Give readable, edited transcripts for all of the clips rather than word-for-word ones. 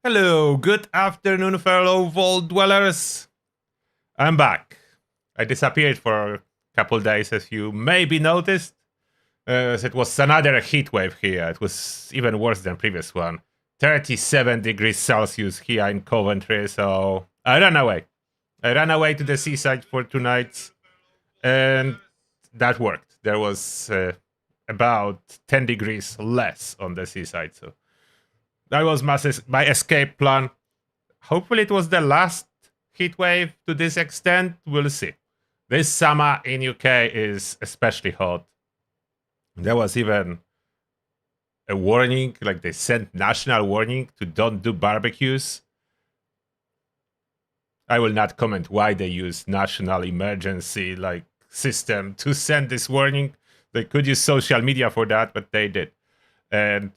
Hello, good afternoon, fellow vault dwellers. I'm back. I disappeared for a couple days, as you maybe noticed. It was another heat wave here. It was even worse than previous one. 37 degrees Celsius here in Coventry, so I ran away. I ran away to the seaside for 2 nights, and that worked. There was about 10 degrees less on the seaside, so that was my escape plan. Hopefully it was the last heat wave to this extent. We'll see. This summer in UK is especially hot. There was even a warning, like they sent national warning to don't do barbecues. I will not comment why they use national emergency system to send this warning. They could use social media for that, but they did. And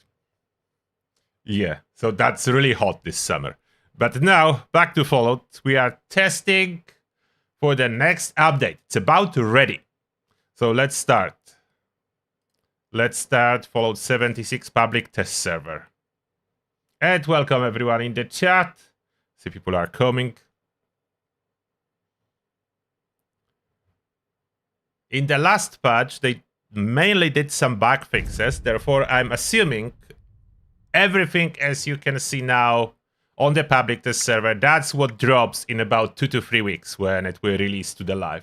yeah, so that's really hot this summer. But now, back to Fallout. We are testing for the next update. It's about ready. So let's start. Let's start Fallout 76 public test server. And welcome everyone in the chat. See, people are coming. In the last patch, they mainly did some bug fixes. Therefore, I'm assuming everything, as you can see now on the public test server, that's what drops in about 2 to 3 weeks when it will release to the live.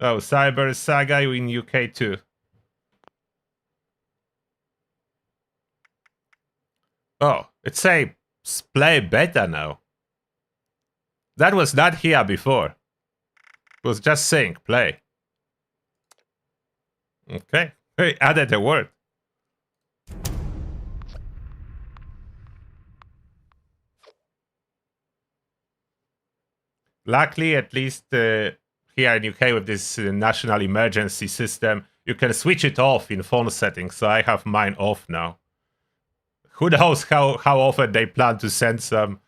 Oh, Cyber Saga in UK too. Oh, it's a play beta now. That was not here before. It was just saying play. Okay. Hey, added a word. Luckily, at least here in UK with this national emergency system, you can switch it off in phone settings, so I have mine off now. Who knows how often they plan to send some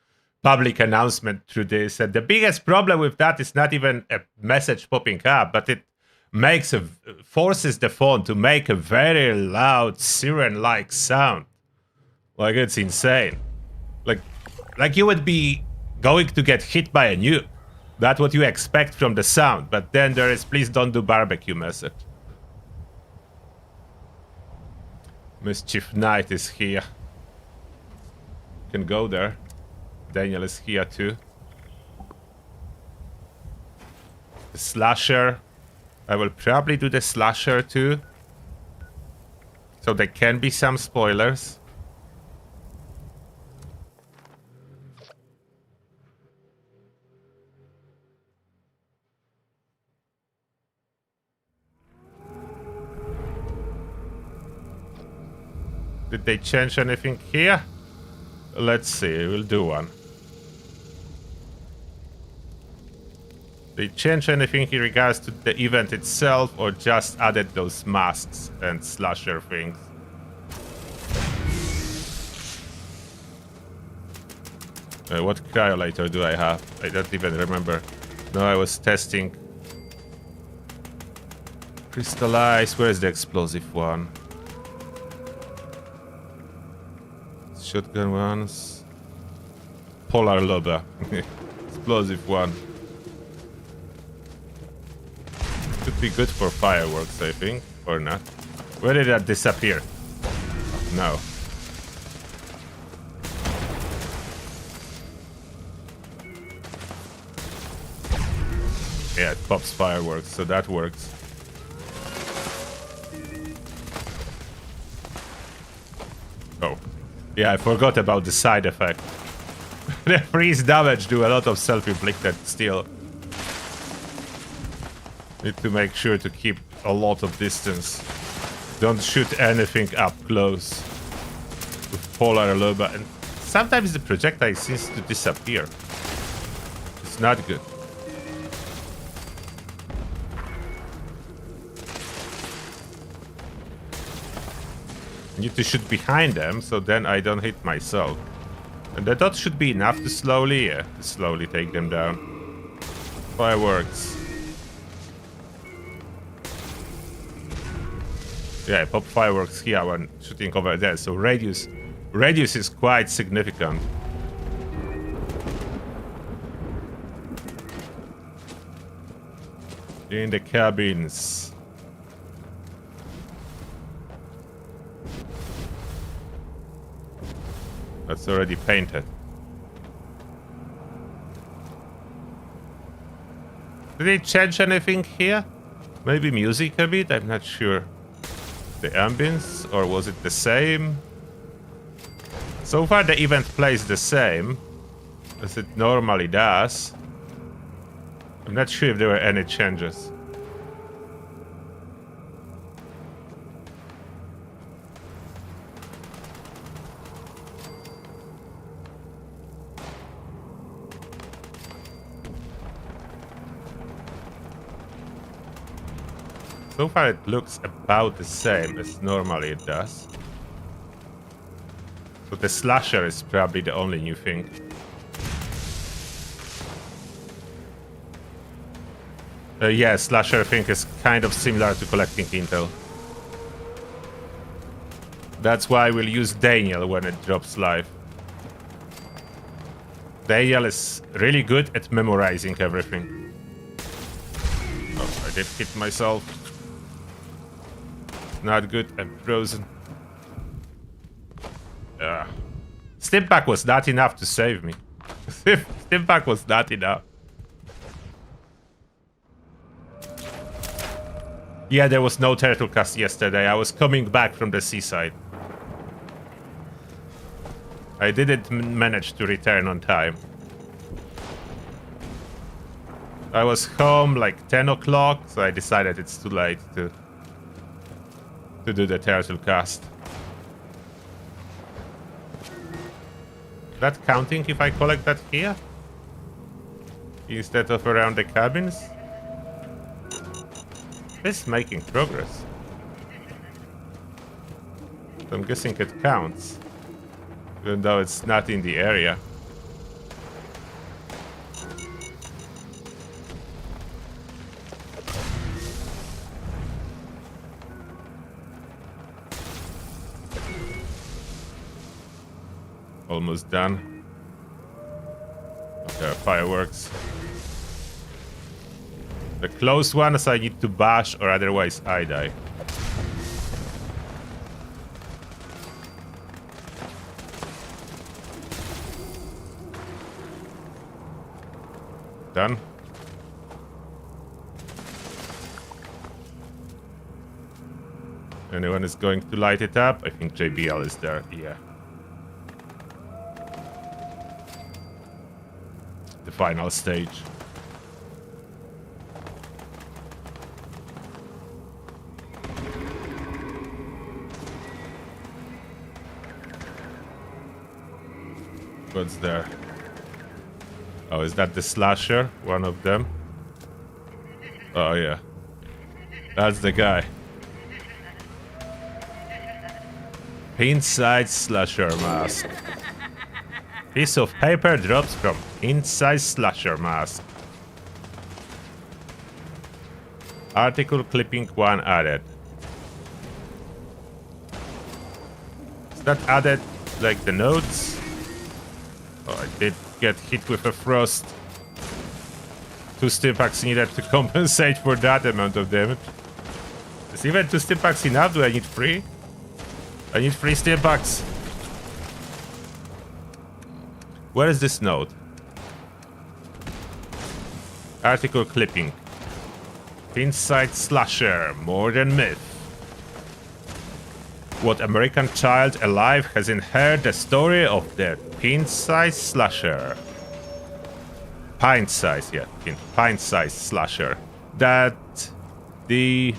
public announcement through this. And the biggest problem with that is not even a message popping up, but it forces the phone to make a very loud siren-like sound. Like, it's insane. Like you would be going to get hit by a nuke. That's what you expect from the sound, but then there is please don't do barbecue message. Mischief Knight is here. You can go there. Daniel is here too. The slasher. I will probably do the slasher too. So there can be some spoilers. Did they change anything here? Let's see, we'll do one. They change anything in regards to the event itself, or just added those masks and slasher things? What cryolator do I have? I don't even remember. No, I was testing. Crystallize, where's the explosive one? Shotgun ones. Polar Loba. Explosive one. Could be good for fireworks, I think. Or not. Where did that disappear? No. Yeah, it pops fireworks, so that works. Oh. Yeah, I forgot about the side effect. The freeze damage do a lot of self-inflicted still. Need to make sure to keep a lot of distance. Don't shoot anything up close with Polar Loba. And sometimes the projectile seems to disappear. It's not good. Need to shoot behind them, so then I don't hit myself. And the dot should be enough to slowly take them down. Fireworks. Yeah, pop fireworks here when shooting over there, so radius is quite significant. In the cabins. That's already painted. Did they change anything here? Maybe music a bit? I'm not sure. The ambience, or was it the same? So far the event plays the same as it normally does. I'm not sure if there were any changes. So far it looks about the same as normally it does. So the slasher is probably the only new thing. Yeah, slasher thing is kind of similar to collecting intel. That's why we'll use Daniel when it drops live. Daniel is really good at memorizing everything. Oh, I did hit myself. Not good, I'm frozen. Stimpack was not enough to save me. Stimpack was not enough. Yeah, there was no turtle cast yesterday. I was coming back from the seaside. I didn't manage to return on time. I was home like 10 o'clock, so I decided it's too late to do the turtle cast. That counting if I collect that here? Instead of around the cabins? It's making progress. So I'm guessing it counts. Even though it's not in the area. Almost done. There are fireworks. The close ones I need to bash, or otherwise I die. Done. Anyone is going to light it up? I think JBL is there. Yeah. The final stage. What's there? Oh, is that the slasher? One of them? Oh, yeah. That's the guy. Inside slasher mask. Piece of paper drops from inside slasher mask. Article clipping 1 added. Is that added like the notes? Oh, I did get hit with a frost. 2 stimpaks needed to compensate for that amount of damage. Is even 2 stimpaks enough? Do I need 3? I need 3 stimpaks. Where is this note? Article clipping. Inside slasher, more than myth. What American child alive has inherited the story of the pint-sized slasher? Pint-sized, yeah, pint-sized slasher. That the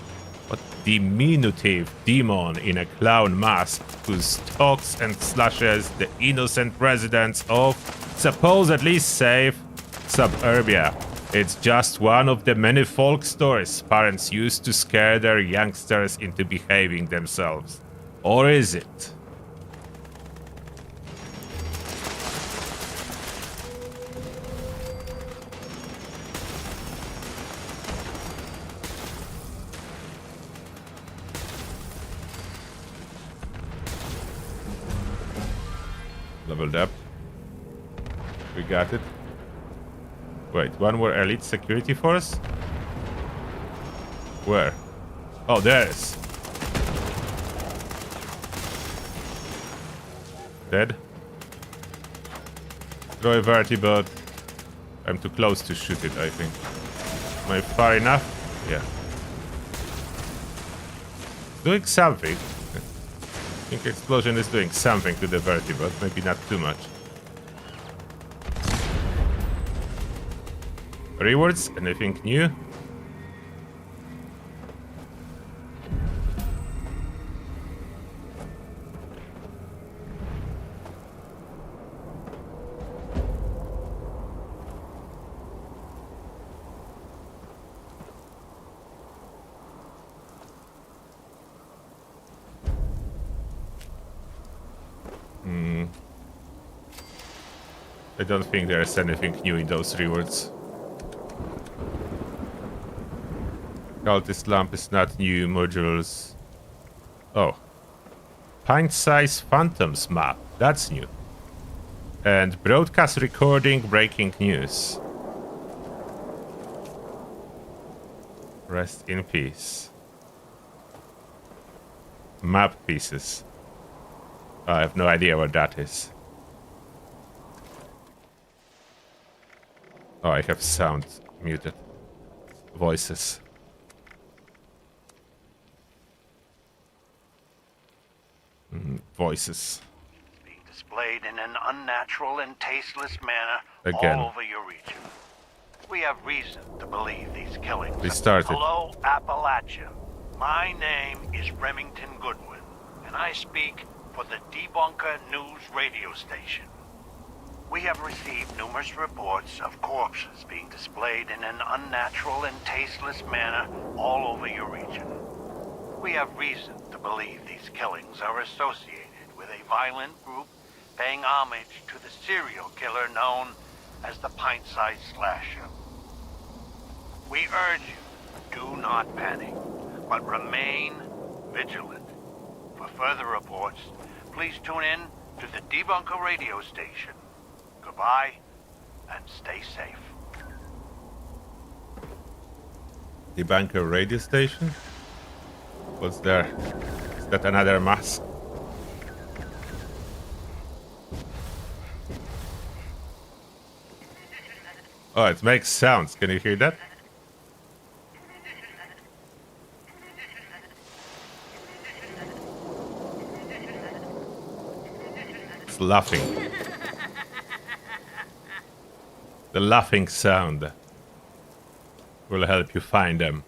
diminutive demon in a clown mask who stalks and slashes the innocent residents of supposedly safe suburbia. It's just one of the many folk stories parents use to scare their youngsters into behaving themselves. Or is it? leveled up. We got it. Wait, one more elite security force? Where? Oh, there it is. Dead. Destroy vertibird. I'm too close to shoot it, I think. Am I far enough? Yeah. Doing something. I think explosion is doing something to the vertibird, maybe not too much. Rewards? Anything new? I don't think there's anything new in those rewards. Cultist lamp is not new. Modules. Oh. Pint-size phantoms map. That's new. And broadcast recording breaking news. Rest in peace. Map pieces. I have no idea what that is. Oh, I have sound muted. Voices. Voices. Being displayed in an unnatural and tasteless manner Again. all over your region. We have reason to believe these killings. We started. Hello, Appalachia. My name is Remington Goodwin, and I speak for the Debunker News radio station. We have received numerous reports of corpses being displayed in an unnatural and tasteless manner all over your region. We have reason to believe these killings are associated with a violent group paying homage to the serial killer known as the Pint-Sized Slasher. We urge you, do not panic, but remain vigilant. For further reports, please tune in to the Debunker radio station. Goodbye, and stay safe. Debunker radio station? What's there? Is that another mask? Oh, it makes sounds. Can you hear that? It's laughing. The laughing sound will help you find them.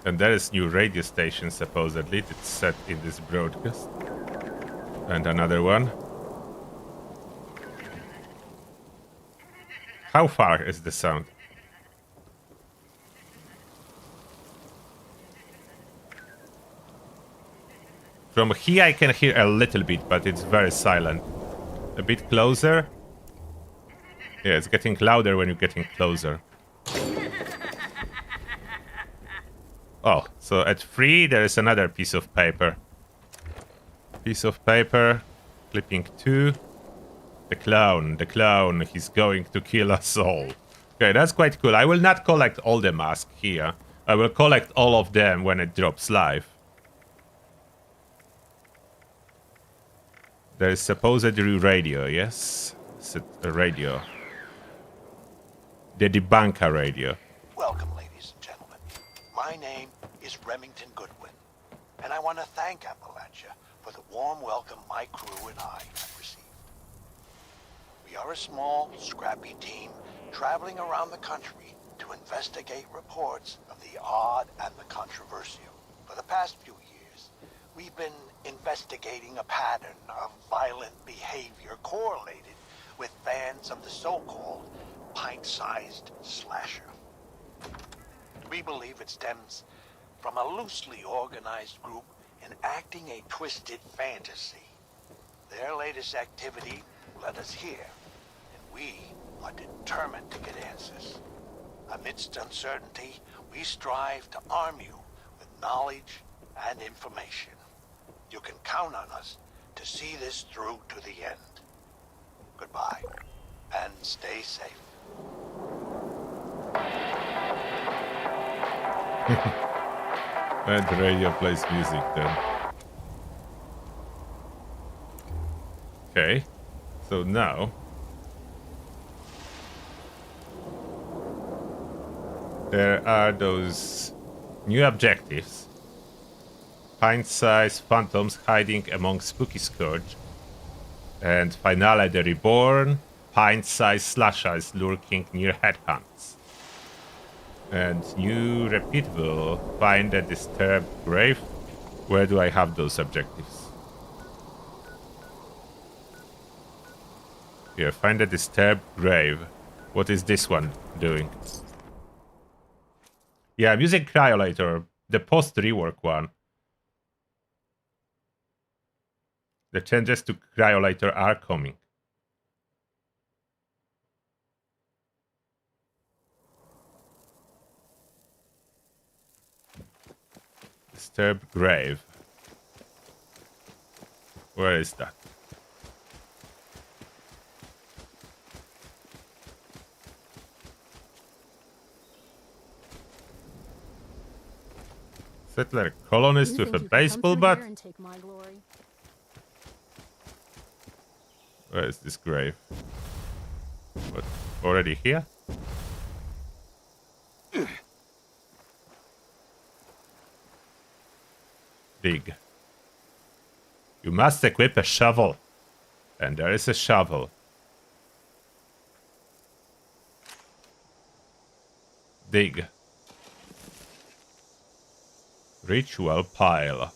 And there is new radio station, supposedly. It's set in this broadcast. And another one. How far is the sound? From here I can hear a little bit, but it's very silent. A bit closer. Yeah, it's getting louder when you're getting closer. Oh, so at 3 there is another piece of paper. Piece of paper. Clipping 2. The clown, he's going to kill us all. Okay, that's quite cool. I will not collect all the masks here. I will collect all of them when it drops live. There is supposedly radio, yes? Is it a radio? The Debunker radio. Welcome, ladies and gentlemen. My name is Remington Goodwin, and I want to thank Appalachia for the warm welcome my crew and I have received. We are a small, scrappy team traveling around the country to investigate reports of the odd and the controversial. For the past few years, we've been investigating a pattern of violent behavior correlated with fans of the so-called pint-sized slasher. We believe it stems from a loosely organized group enacting a twisted fantasy. Their latest activity led us here, and we are determined to get answers. Amidst uncertainty, we strive to arm you with knowledge and information. You can count on us to see this through to the end. Goodbye, and stay safe. And the radio plays music then. Okay, so now there are those new objectives. Pint-sized phantoms hiding among spooky scourge. And finally the reborn, pint-sized slash-eyes lurking near headhunts. And new repeatable, find a disturbed grave. Where do I have those objectives? Here, find a disturbed grave. What is this one doing? Yeah, music cryolator, the post-rework one. The changes to cryolator are coming. Disturbed grave. Where is that? Settler colonist with a baseball bat? Where is this grave? What? Already here? Dig. You must equip a shovel. And there is a shovel. Dig. Ritual pile.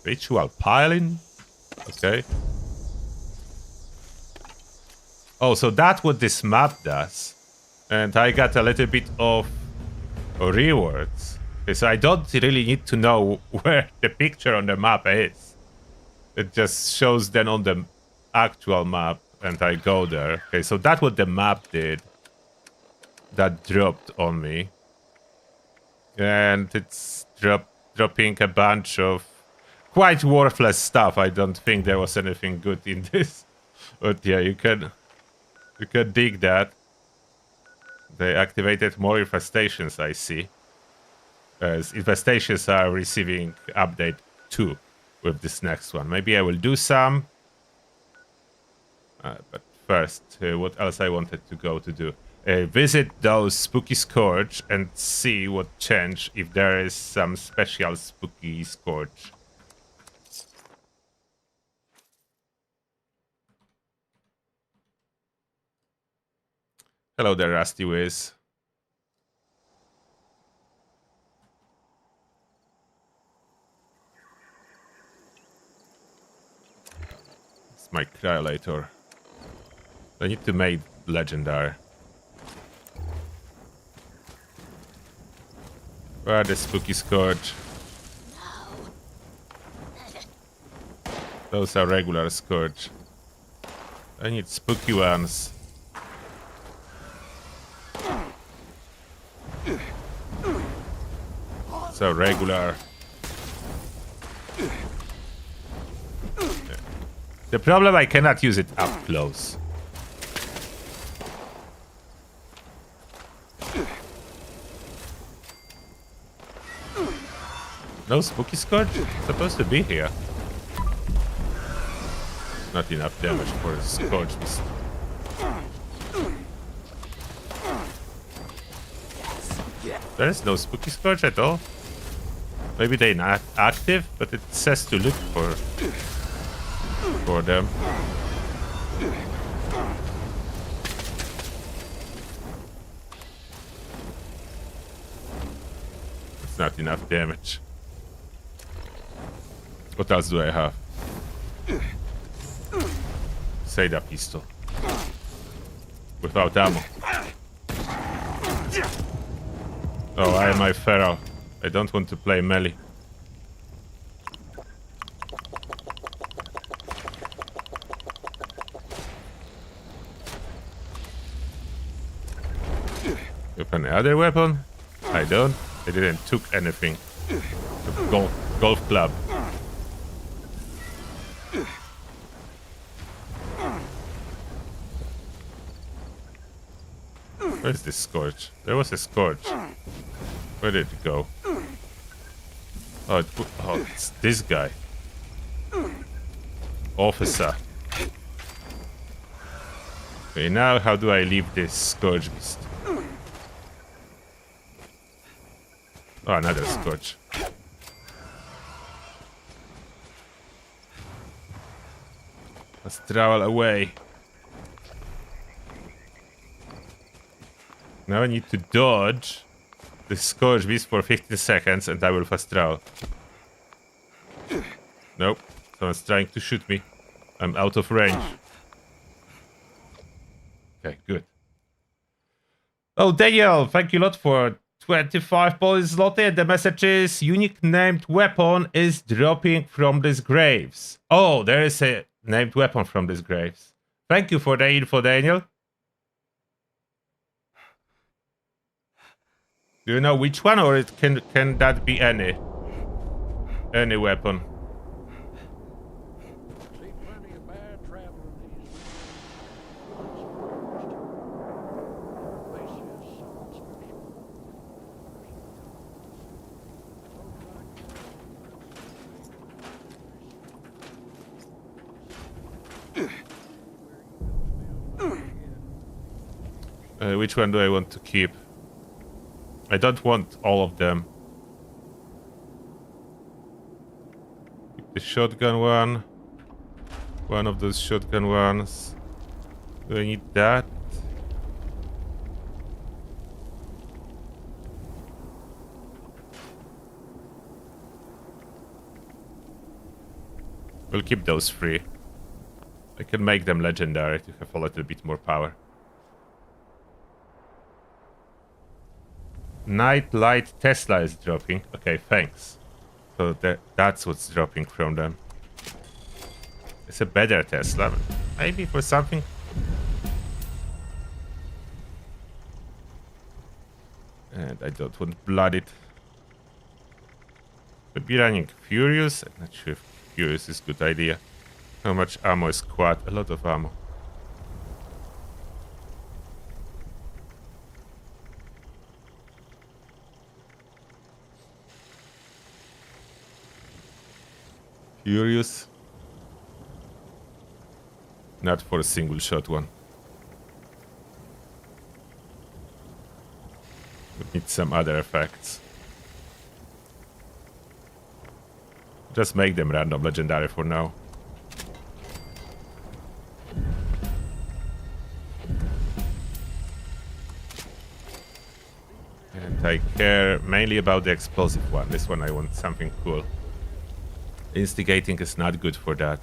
Ritual piling? Okay. Oh, so that's what this map does. And I got a little bit of rewards. Okay, so I don't really need to know where the picture on the map is. It just shows then on the actual map and I go there. Okay, so that's what the map did. That dropped on me. And it's dropping a bunch of quite worthless stuff. I don't think there was anything good in this. But yeah, you can dig that. They activated more infestations, I see. As infestations are receiving update 2 with this next one. Maybe I will do some. But first, what else I wanted to go to do? Visit those spooky scourge and see what change if there is some special spooky scourge. Hello there, Rusty Wiz. It's my cryolator. I need to make legendary. Where are the spooky scourge? Those are regular scourge. I need spooky ones. So regular. The problem, I cannot use it up close. No spooky scourge? It's supposed to be here. Not enough damage for a scourge. There is no spooky scourge at all. Maybe they're not active, but it says to look for them. It's not enough damage. What else do I have? Seda pistol. Without ammo. Oh, I am my feral. I don't want to play melee. You have any other weapon? I don't. I didn't took anything. The golf club. Where's this Scourge? There was a Scourge. Where did it go? Oh, it's this guy. Officer. Okay, now how do I leave this Scourge beast? Oh, another Scourge. Let's travel away. Now I need to dodge the Scourge beast for 15 seconds and I will fast travel. Nope. Someone's trying to shoot me. I'm out of range. Okay, good. Oh, Daniel, thank you a lot for 25 Polish zloty. And the message is, unique named weapon is dropping from these graves. Oh, there is a named weapon from these graves. Thank you for the info, Daniel. Do you know which one, or it can that be any weapon? Which one do I want to keep? I don't want all of them. Keep the shotgun one. One of those shotgun ones. Do I need that? We'll keep those three. I can make them legendary to have a little bit more power. Night Light Tesla is dropping. Okay, thanks. So that's what's dropping from them. It's a better Tesla. Maybe for something. And I don't want Blooded. Maybe running Furious. I'm not sure if Furious is a good idea. How much ammo is quad? A lot of ammo. Furious. Not for a single shot one. We need some other effects. Just make them random legendary for now. And I care mainly about the explosive one. This one I want something cool. Instigating is not good for that.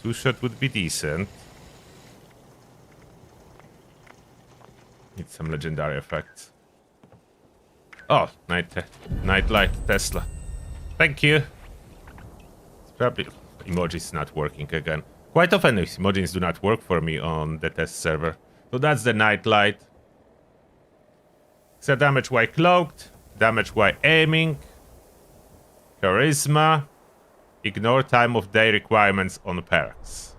Two-shot would be decent. Need some legendary effects. Oh, Night Light Tesla. Thank you. It's probably emojis not working again. Quite often emojis do not work for me on the test server. So that's the Night Light. So damage while cloaked, damage while aiming. Charisma. Ignore time of day requirements on perks.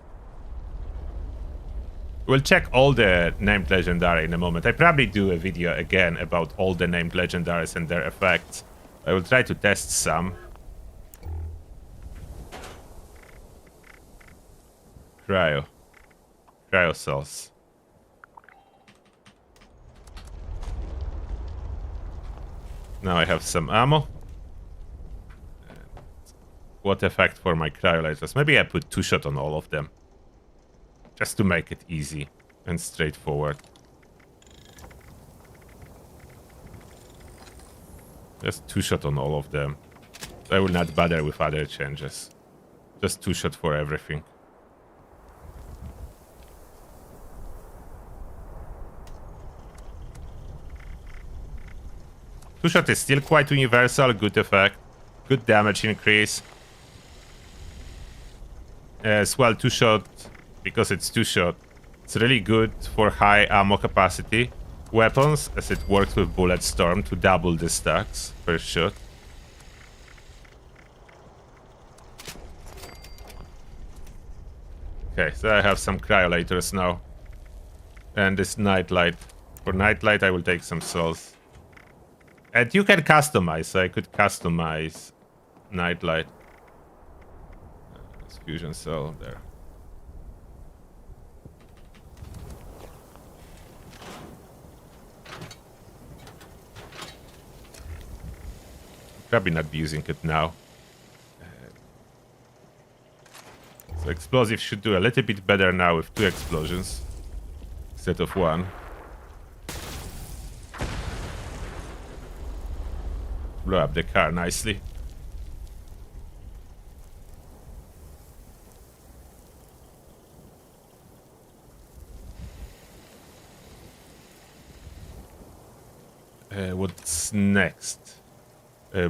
We'll check all the named legendary in a moment. I probably do a video again about all the named legendaries and their effects. I will try to test some. Cryo cells. Now I have some ammo. What effect for my cryolyzers? Maybe I put two-shot on all of them. Just to make it easy and straightforward. Just two-shot on all of them. I will not bother with other changes. Just two-shot for everything. Two-shot is still quite universal, good effect. Good damage increase. As well, two-shot, because it's two-shot, it's really good for high ammo capacity weapons, as it works with Bullet Storm to double the stacks per shot. Okay, so I have some cryolators now. And this nightlight. For nightlight, I will take some souls. And you can customize, so I could customize nightlight. This fusion cell there. Probably not be using it now. So explosive should do a little bit better now with 2 explosions instead of 1. Blow up the car nicely. What's next?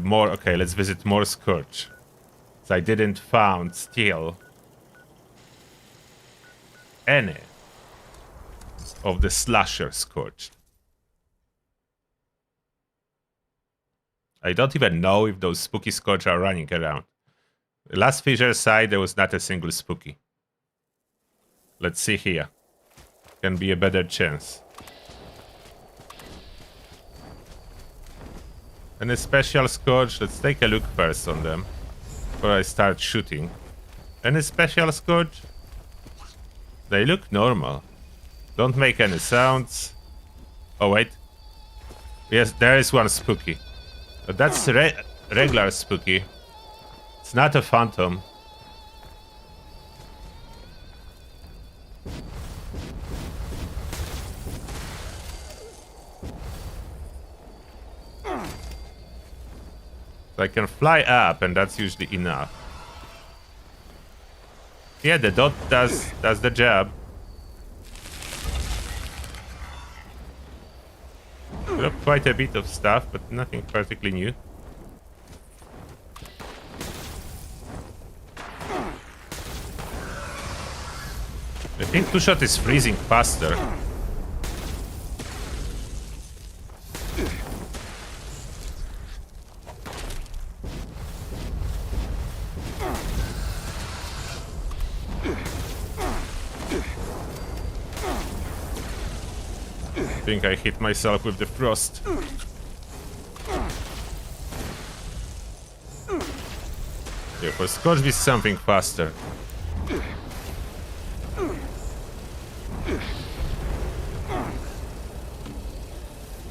More. Okay, let's visit more Scourge. So I didn't found still any of the slasher Scourge. I don't even know if those spooky Scourge are running around. The last fissure side, there was not a single spooky. Let's see here. Can be a better chance. And a special Scourge, let's take a look first on them before I start shooting. And a special Scourge? They look normal. Don't make any sounds. Oh wait. Yes, there is one spooky. But that's regular spooky. It's not a phantom. So I can fly up, and that's usually enough. Yeah, the dot does the job. Got quite a bit of stuff, but nothing particularly new. I think 2-shot is freezing faster. I think I hit myself with the frost. Yeah, for Scourge be something faster.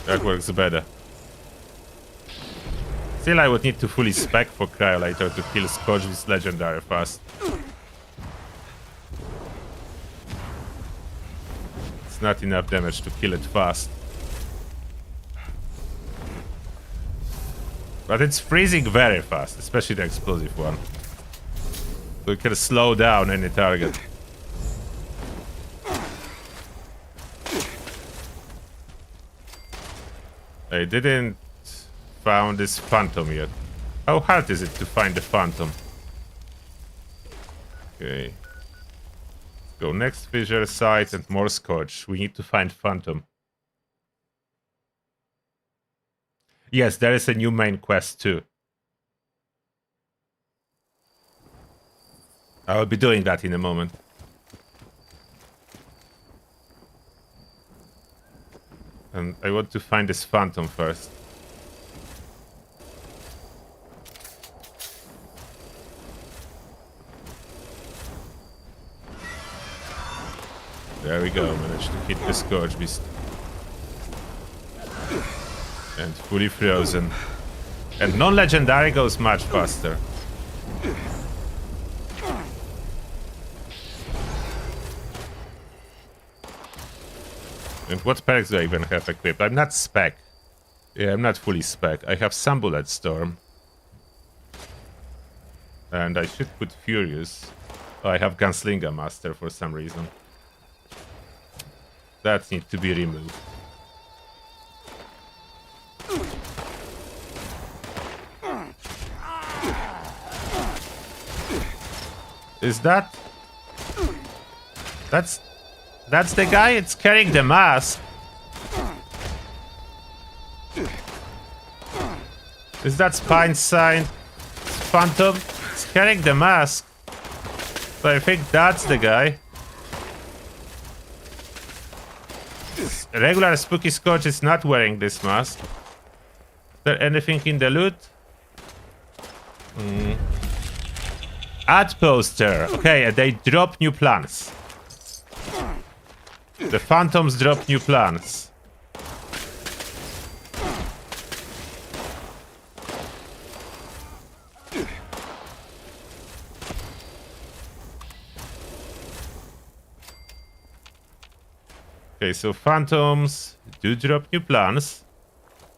That works better. Still, I would need to fully spec for Cryolator to kill Scourge with Legendary fast. It's not enough damage to kill it fast. But it's freezing very fast, especially the explosive one. So it can slow down any target. I didn't found this phantom yet. How hard is it to find the phantom? Okay. Go next fissure site and more Scourge. We need to find phantom. Yes, there is a new main quest too. I will be doing that in a moment. And I want to find this phantom first. There we go, managed to hit the Scourge Beast. And fully frozen. And non-legendary goes much faster. And what perks do I even have equipped? I'm not spec. Yeah, I'm not fully spec. I have some Bullet Storm. And I should put Furious. Oh, I have Gunslinger Master for some reason. That needs to be removed. Is that... That's the guy? It's carrying the mask. Is that Spine Sign? Phantom? It's carrying the mask. So I think that's the guy. regular Spooky Scourge is not wearing this mask. Is there anything in the loot? Ad poster. Okay, they drop new plans. The Phantoms drop new plans. Okay, so Phantoms do drop new plans.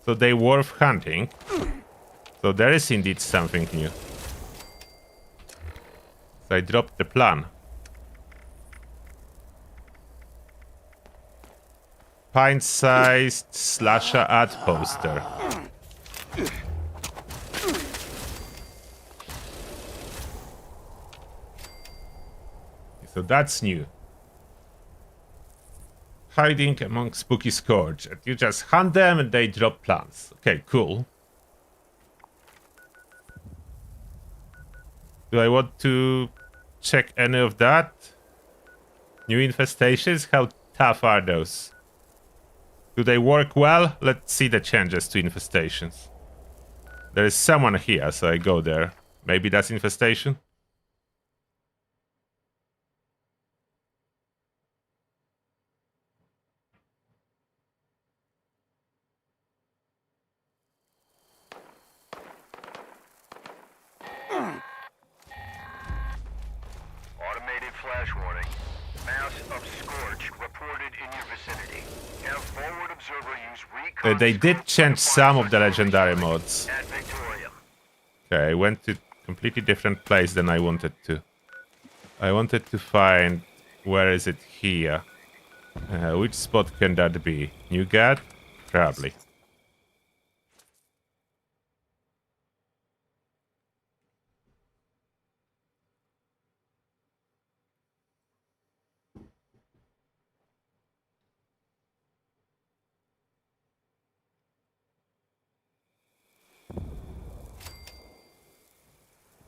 So they worth hunting. So there is indeed something new. So I dropped the plan. Pint-sized slasher ad poster. So that's new. Hiding among Spooky Scourge. You just hunt them and they drop plants. Okay, cool. Do I want to check any of that? New infestations? How tough are those? Do they work well? Let's see the changes to infestations. There is someone here, so I go there. Maybe that's infestation? Automated flash warning. Mass of Scorch reported in your vicinity. Have forward observer use recon. They did change some of the legendary mods. At Victoria. Okay, I went to a completely different place than I wanted to. I wanted to find... Where is it here? Which spot can that be? Newgad? Probably.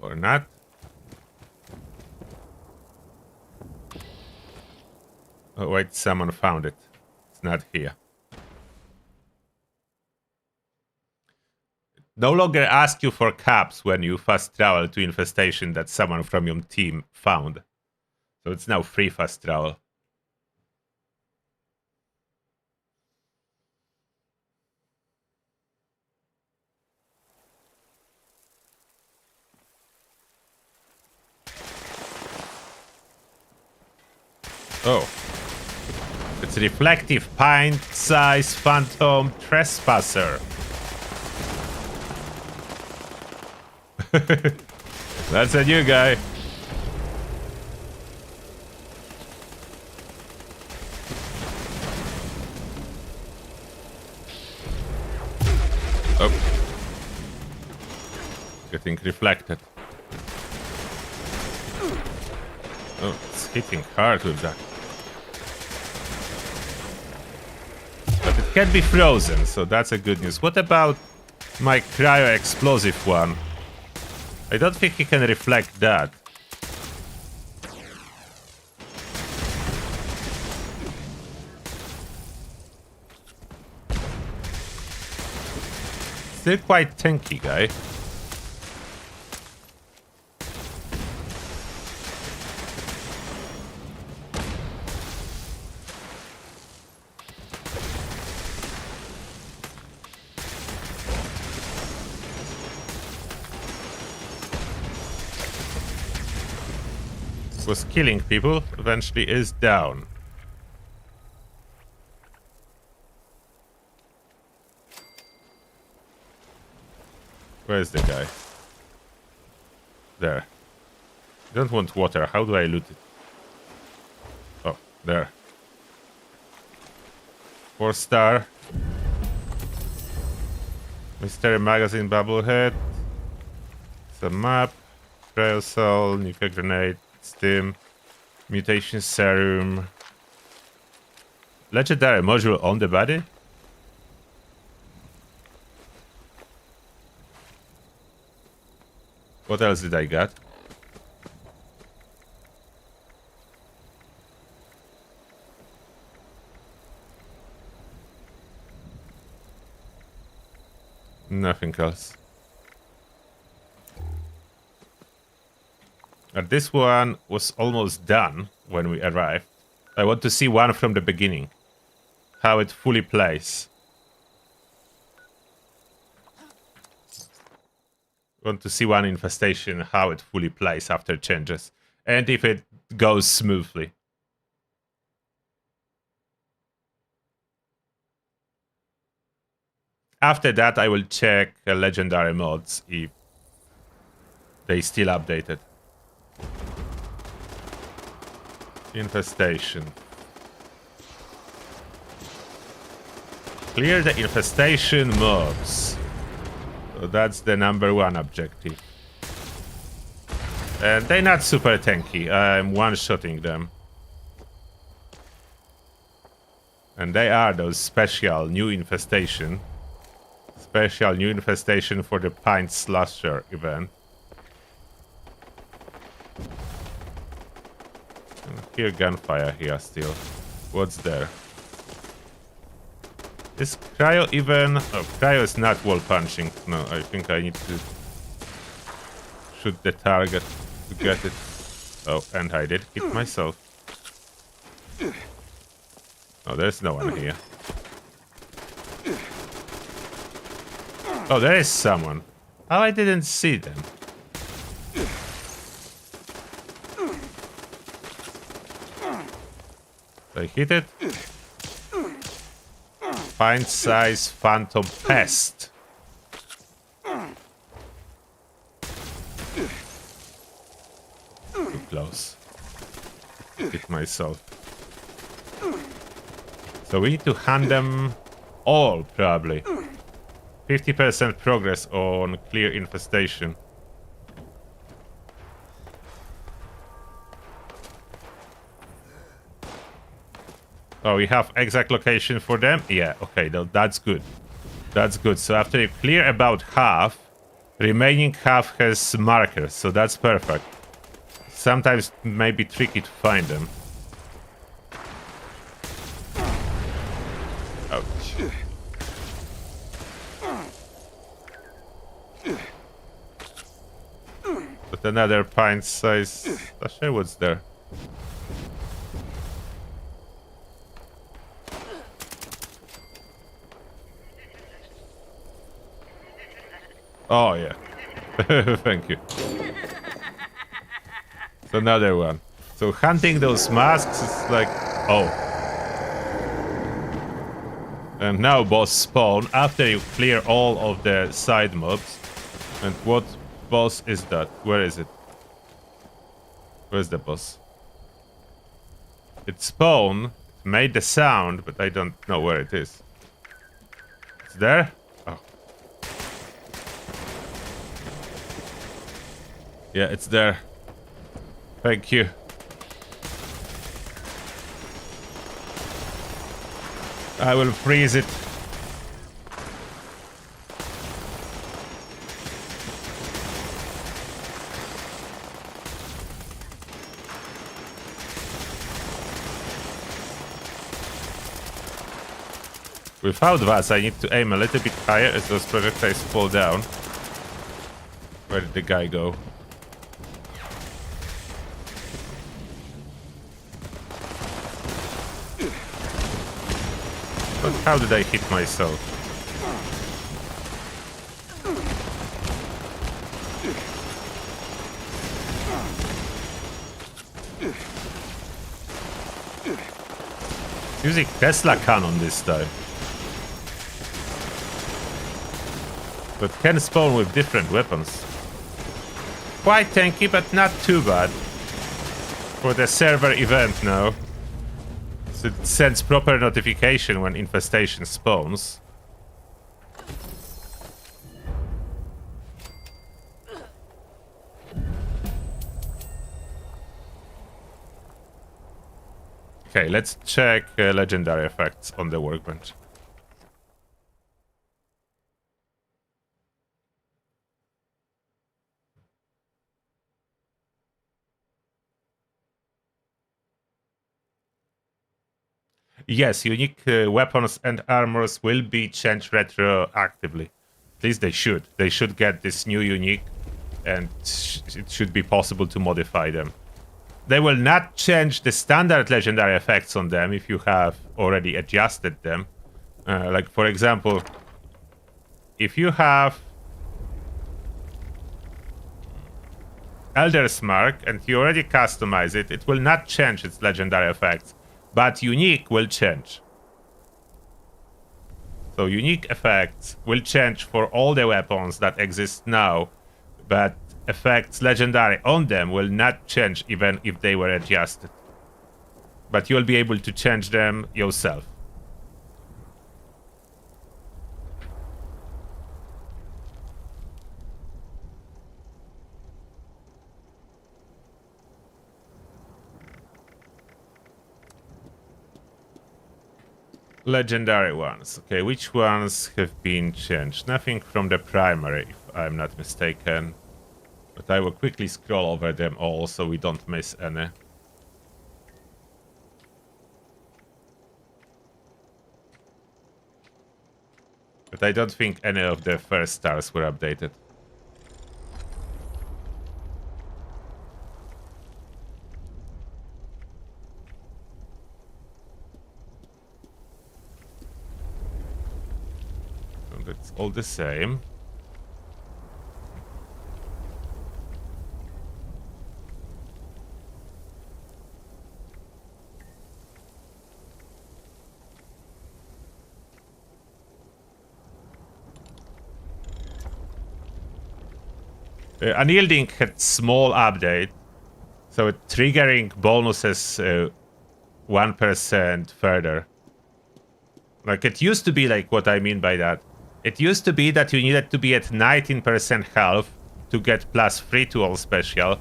Or not. Oh wait, someone found it. It's not here. No longer ask you for caps when you fast travel to infestation that someone from your team found. So it's now free fast travel. Oh. It's a reflective pint-sized phantom trespasser. That's a new guy. Oh. Getting reflected. Oh, it's hitting hard with that. But it can be frozen, so that's a good news. What about my cryo-explosive one? I don't think he can reflect that. Still quite tanky, guy. Was killing people, eventually is down. Where's the guy? There. I don't want water. How do I loot it? Oh, there. 4-star. Mystery magazine bubblehead. Some map. Cryosol, nuclear grenade. Stim, mutation serum, legendary module on the body. What else did I get? Nothing else. This one was almost done when we arrived. I want to see one from the beginning. How it fully plays. Want to see one infestation, how it fully plays after changes. And if it goes smoothly. After that, I will check legendary mods if they still updated. Infestation. Clear the infestation mobs. So that's the #1 objective. And they're not super tanky. I'm one-shotting them. And they are those special new infestation. Special new infestation for the Pint Slasher event. And hear gunfire here still. What's there? Is Cryo even... Oh, Cryo is not wall punching. No, I think I need to shoot the target to get it. Oh, and I did hit myself. Oh, there's no one here. Oh, there is someone. Oh, I didn't see them. I hit it. Pint size phantom pest. Too close. Hit myself. So we need to hand them all, probably. 50% progress on clear infestation. Oh, we have exact location for them? Yeah, okay, that's good. That's good. So after you clear about half, remaining half has markers, so that's perfect. Sometimes it may be tricky to find them. Ouch. But another pint size... Slasher, what's there? Oh, yeah. Thank you. It's another one. So hunting those masks is like... Oh. And now boss spawn after you clear all of the side mobs. And what boss is that? Where is it? Where's the boss? It spawned, made the sound, but I don't know where it is. It's there? Oh. Yeah, it's there. Thank you. I will freeze it. Without that, I need to aim a little bit higher as those projectiles fall down. Where did the guy go? But how did I hit myself? Using Tesla cannon this time. But can spawn with different weapons. Quite tanky, but not too bad. For the server event now. So it sends proper notification when infestation spawns. Okay, let's check legendary effects on the workbench. Yes, unique weapons and armors will be changed retroactively. At least they should. They should get this new unique, and it should be possible to modify them. They will not change the standard legendary effects on them if you have already adjusted them. Like, for example, if you have Elder's Mark and you already customize it, it will not change its legendary effects, but unique will change. So unique effects will change for all the weapons that exist now, but effects legendary on them will not change even if they were adjusted. But you'll be able to change them yourself. Legendary ones. Okay, which ones have been changed? Nothing from the primary, if I'm not mistaken. But I will quickly scroll over them all so we don't miss any. But I don't think any of the first stars were updated. So it's all the same. Unyielding had small update, so triggering bonuses 1% further. Like, it used to be like, what I mean by that. It used to be that you needed to be at 19% health to get +3 to all special.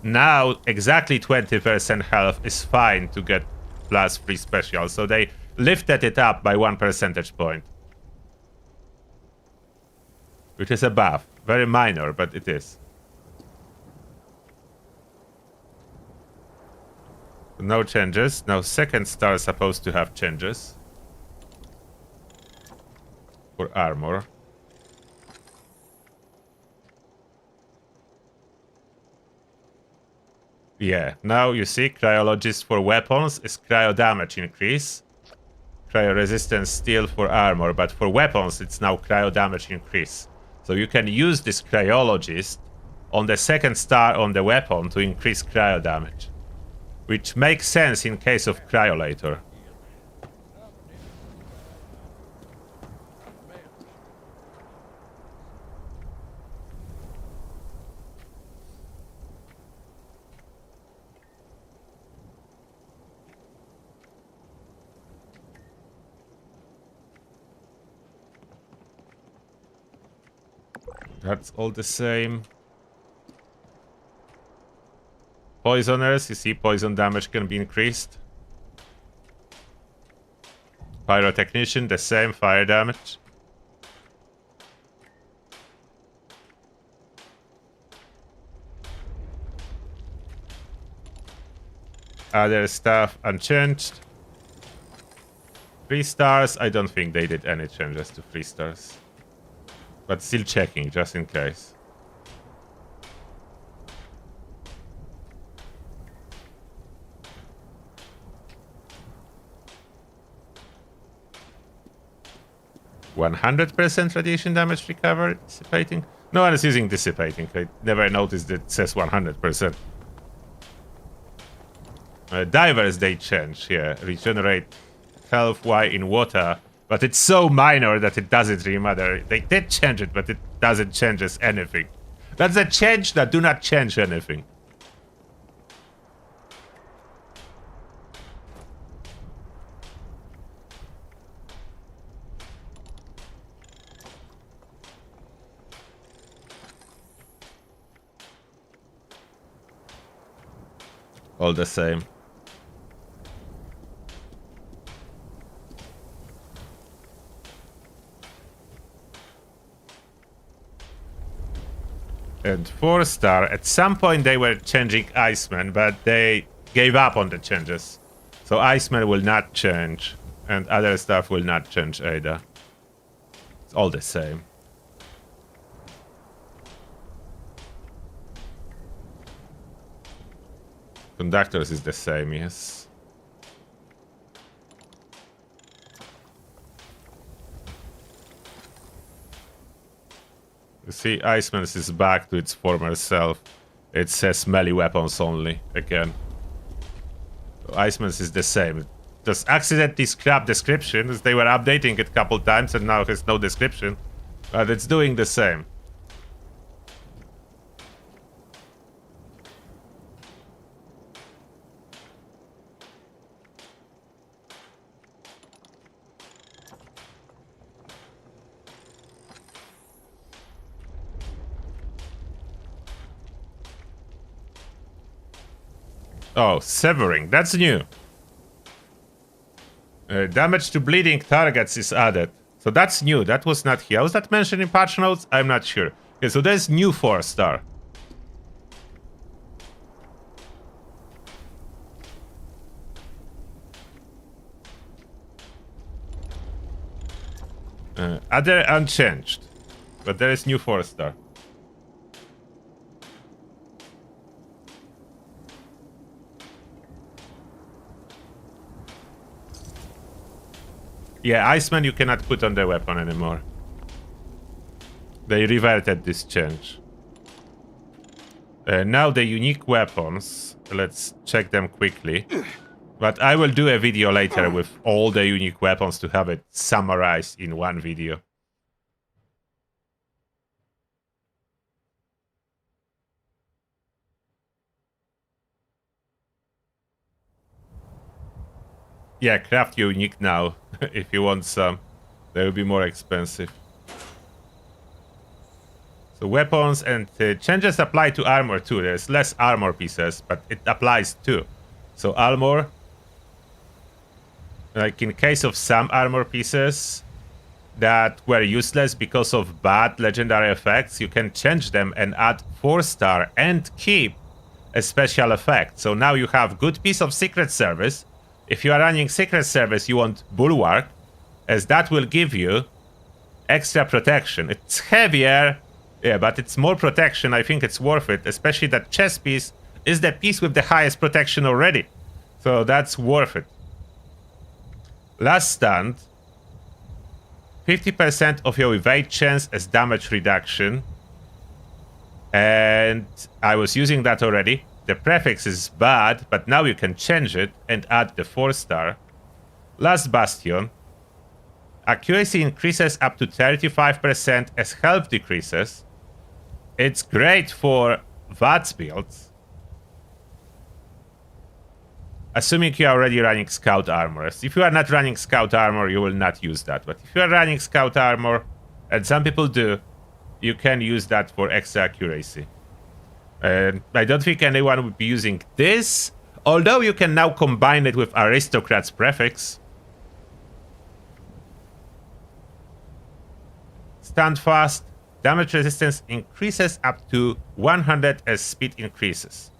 Now, exactly 20% health is fine to get +3 special, so they lifted it up by 1 percentage point. Which is a buff. Very minor, but it is. No changes. Now second star is supposed to have changes. For armor. Yeah, now you see Cryologist for weapons is cryo damage increase. Cryo resistance steel for armor, but for weapons it's now cryo damage increase. So you can use this Cryologist on the second star on the weapon to increase cryo damage. Which makes sense in case of Cryolator. That's all the same. Poisoners, you see poison damage can be increased. Pyrotechnician, the same fire damage. Other stuff unchanged. 3 stars, I don't think they did any changes to 3 stars. But still checking, just in case. %100 radiation damage recovered, dissipating. No one is using dissipating. I never noticed it says 100%. Divers, they change here. Regenerate health while in water. But it's so minor that it doesn't really matter. They did change it, but it doesn't change us anything. That's a change that do not change anything. All the same. And 4 star, at some point they were changing Iceman, but they gave up on the changes. So Iceman will not change, and other stuff will not change either. It's all the same. Conductors is the same, yes. You see, Iceman's is back to its former self. It says melee weapons only, again. So Iceman's is the same. It just accidentally scrapped description, as they were updating it a couple times and now has no description. But it's doing the same. Oh, severing. That's new. Damage to bleeding targets is added. So that's new. That was not here. Was that mentioned in patch notes? I'm not sure. Okay, so there's new 4-star. Other unchanged. But there is new 4-star. Yeah, Iceman you cannot put on the weapon anymore. They reverted this change. Now the unique weapons. Let's check them quickly. But I will do a video later with all the unique weapons to have it summarized in one video. Yeah, craft unique now. If you want some, they will be more expensive. So weapons and changes apply to armor too. There's less armor pieces, but it applies too. So armor, like in case of some armor pieces that were useless because of bad legendary effects, you can change them and add 4-star and keep a special effect. So now you have good piece of Secret Service. If you are running Secret Service, you want Bulwark, as that will give you extra protection. It's heavier, yeah, but it's more protection. I think it's worth it, especially that chest piece is the piece with the highest protection already. So that's worth it. Last stand. 50% of your evade chance as damage reduction. And I was using that already. The prefix is bad, but now you can change it and add the 4-star. Last Bastion. Accuracy increases up to 35% as health decreases. It's great for VATS builds. Assuming you are already running Scout Armor. If you are not running Scout Armor, you will not use that. But if you are running Scout Armor, and some people do, you can use that for extra accuracy. And I don't think anyone would be using this, although you can now combine it with Aristocrat's prefix. Stand fast. Damage resistance increases up to 100 as speed increases.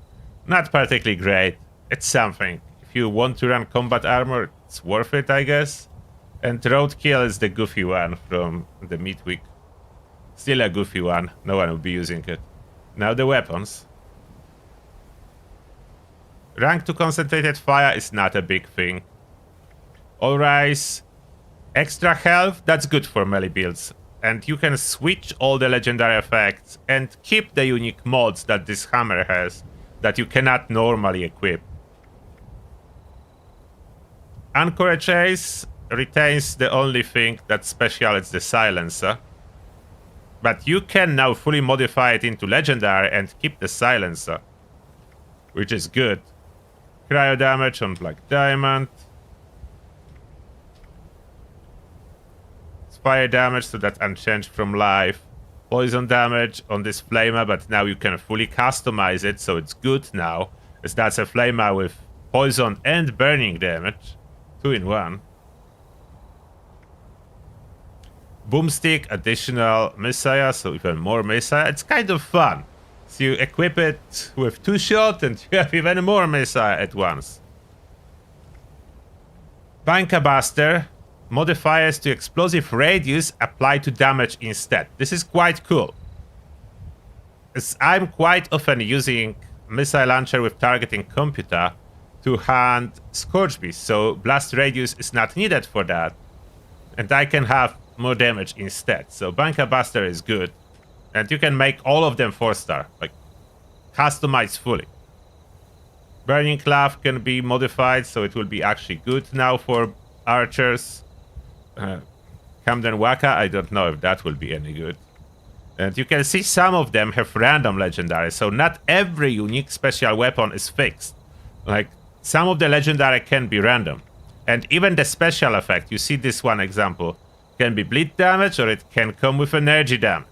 Not particularly great. It's something. If you want to run combat armor, it's worth it, I guess. And Roadkill is the goofy one from the midweek. Still a goofy one. No one will be using it. Now the weapons. Rank 2 concentrated fire is not a big thing. All rise. Extra health, that's good for melee builds. And you can switch all the legendary effects and keep the unique mods that this hammer has that you cannot normally equip. Anchorage Chase retains the only thing that's special, it's the silencer. But you can now fully modify it into legendary and keep the silencer, which is good. Cryo damage on Black Diamond. Fire damage, so that's unchanged from life. Poison damage on this flamer, but now you can fully customize it, so it's good now, as that's a flamer with poison and burning damage. 2 in 1. Boomstick, additional missile, so even more missile. It's kind of fun. So you equip it with 2 shot and you have even more missile at once. Banka Buster. Modifiers to explosive radius apply to damage instead. This is quite cool, as I'm quite often using missile launcher with targeting computer to hand Scorch Beast, so blast radius is not needed for that. And I can have more damage instead. So Bunker Buster is good. And you can make all of them 4-star, like customized fully. Burning Cloth can be modified, so it will be actually good now for archers. Camden Waka, I don't know if that will be any good. And you can see some of them have random legendary, so not every unique special weapon is fixed. Like, some of the legendary can be random. And even the special effect, you see this one example, can be bleed damage or it can come with energy damage.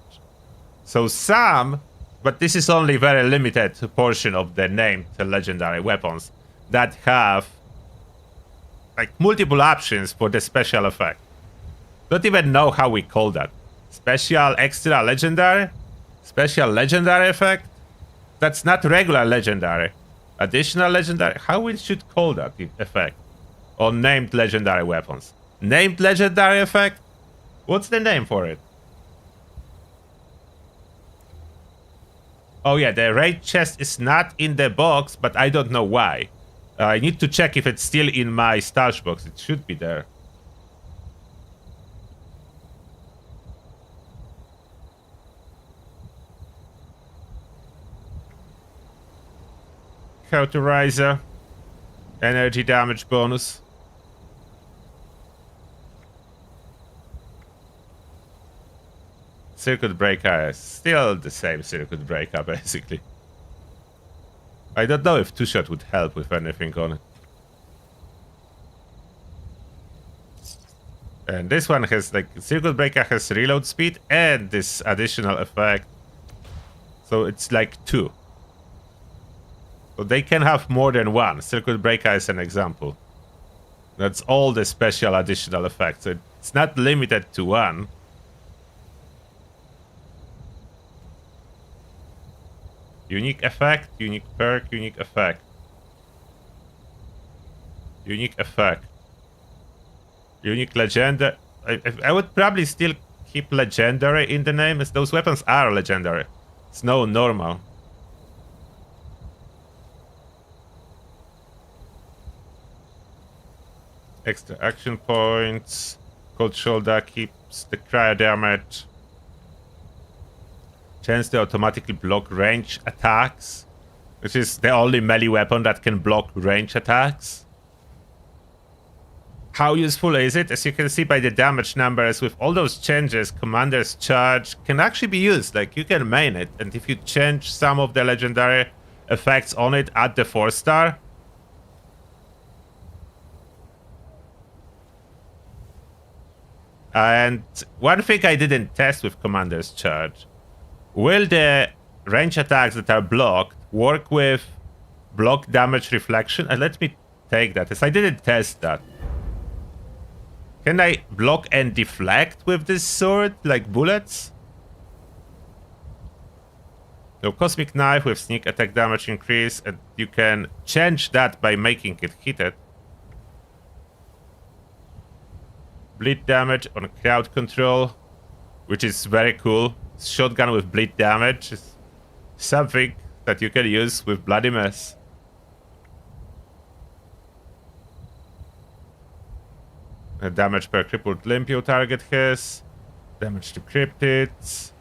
So some, but this is only very limited portion of the named legendary weapons that have like multiple options for the special effect. Don't even know how we call that. Special extra legendary? Special legendary effect? That's not regular legendary. Additional legendary? How we should call that effect? On named legendary weapons. Named legendary effect? What's the name for it? Oh yeah, the raid chest is not in the box, but I don't know why. I need to check if it's still in my stash box. It should be there. Cauterizer. Energy damage bonus. Circuit breaker is still the same circuit breaker, basically. I don't know if 2-shot would help with anything on it. And this one has, like, circuit breaker has reload speed and this additional effect. So it's like 2. So they can have more than one. Circuit breaker is an example. That's all the special additional effects. So it's not limited to one. Unique effect, unique perk, unique effect. Unique effect. Unique legendary. I would probably still keep legendary in the name, as those weapons are legendary. It's no normal. Extra action points. Cold shoulder keeps the cryo damage. Chance to automatically block range attacks, which is the only melee weapon that can block range attacks. How useful is it? As you can see by the damage numbers, with all those changes, Commander's Charge can actually be used. Like, you can main it, and if you change some of the legendary effects on it at the 4-star, and one thing I didn't test with Commander's Charge, will the range attacks that are blocked work with block damage reflection? And let me take that, as I didn't test that. Can I block and deflect with this sword, like bullets? So Cosmic Knife with sneak attack damage increase, and you can change that by making it hit it. Bleed damage on crowd control, which is very cool. Shotgun with bleed damage is something that you can use with Bloody Mess. Damage per crippled limb your target has. Damage to cryptids.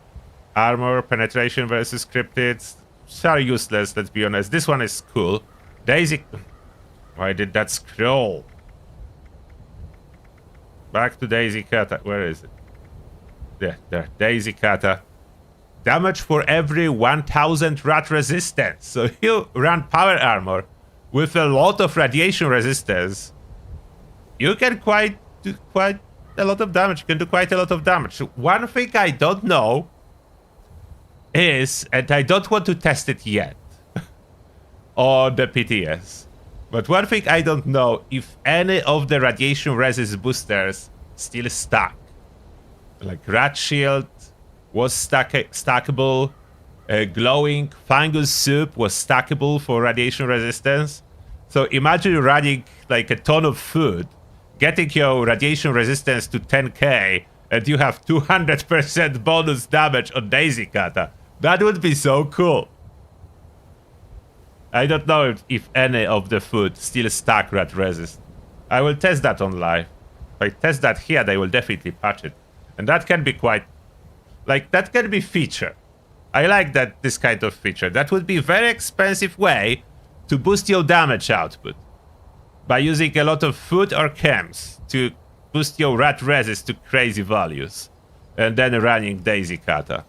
Armor penetration versus cryptids. Are useless, let's be honest. This one is cool. Daisy... Why did that scroll? Back to Daisy Kata. Where is it? There. Daisy Kata. Damage for every 1000 rat resistance. So you run power armor with a lot of radiation resistance. You can do quite a lot of damage. You can do quite a lot of damage. One thing I don't know is, and I don't want to test it yet on the PTS, but one thing I don't know, if any of the radiation resist boosters still stack. Like Rat Shield was stackable. Glowing Fungus Soup was stackable for radiation resistance. So imagine running like a ton of food, getting your radiation resistance to 10k, and you have 200% bonus damage on Daisy Kata. That would be so cool. I don't know if any of the food still stack rat resist. I will test that on live. If I test that here, they will definitely patch it. And that can be quite... Like, that can be feature. I like that this kind of feature. That would be a very expensive way to boost your damage output. By using a lot of food or chems to boost your rat resist to crazy values. And then running Daisy Kata.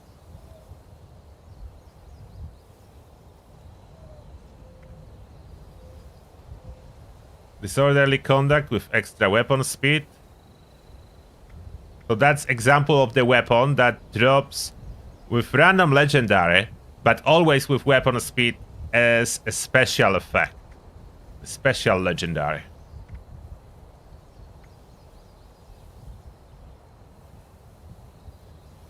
Disorderly conduct with extra weapon speed. So that's example of the weapon that drops with random legendary, but always with weapon speed as a special effect. A special legendary.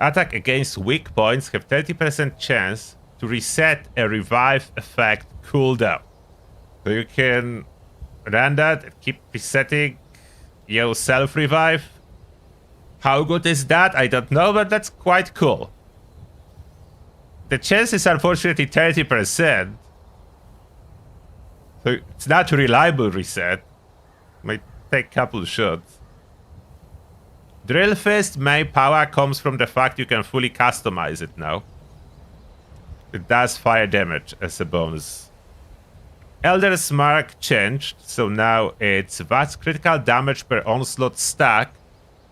Attack against weak points have 30% chance to reset a revive effect cooldown. So you can run that and keep resetting your self-revive. How good is that? I don't know, but that's quite cool. The chance is unfortunately 30%. So it's not a reliable reset. Might take a couple shots. Drill Fist main power comes from the fact you can fully customize it now. It does fire damage as a bonus. Elder's Mark changed, so now it's VATS critical damage per onslaught stack,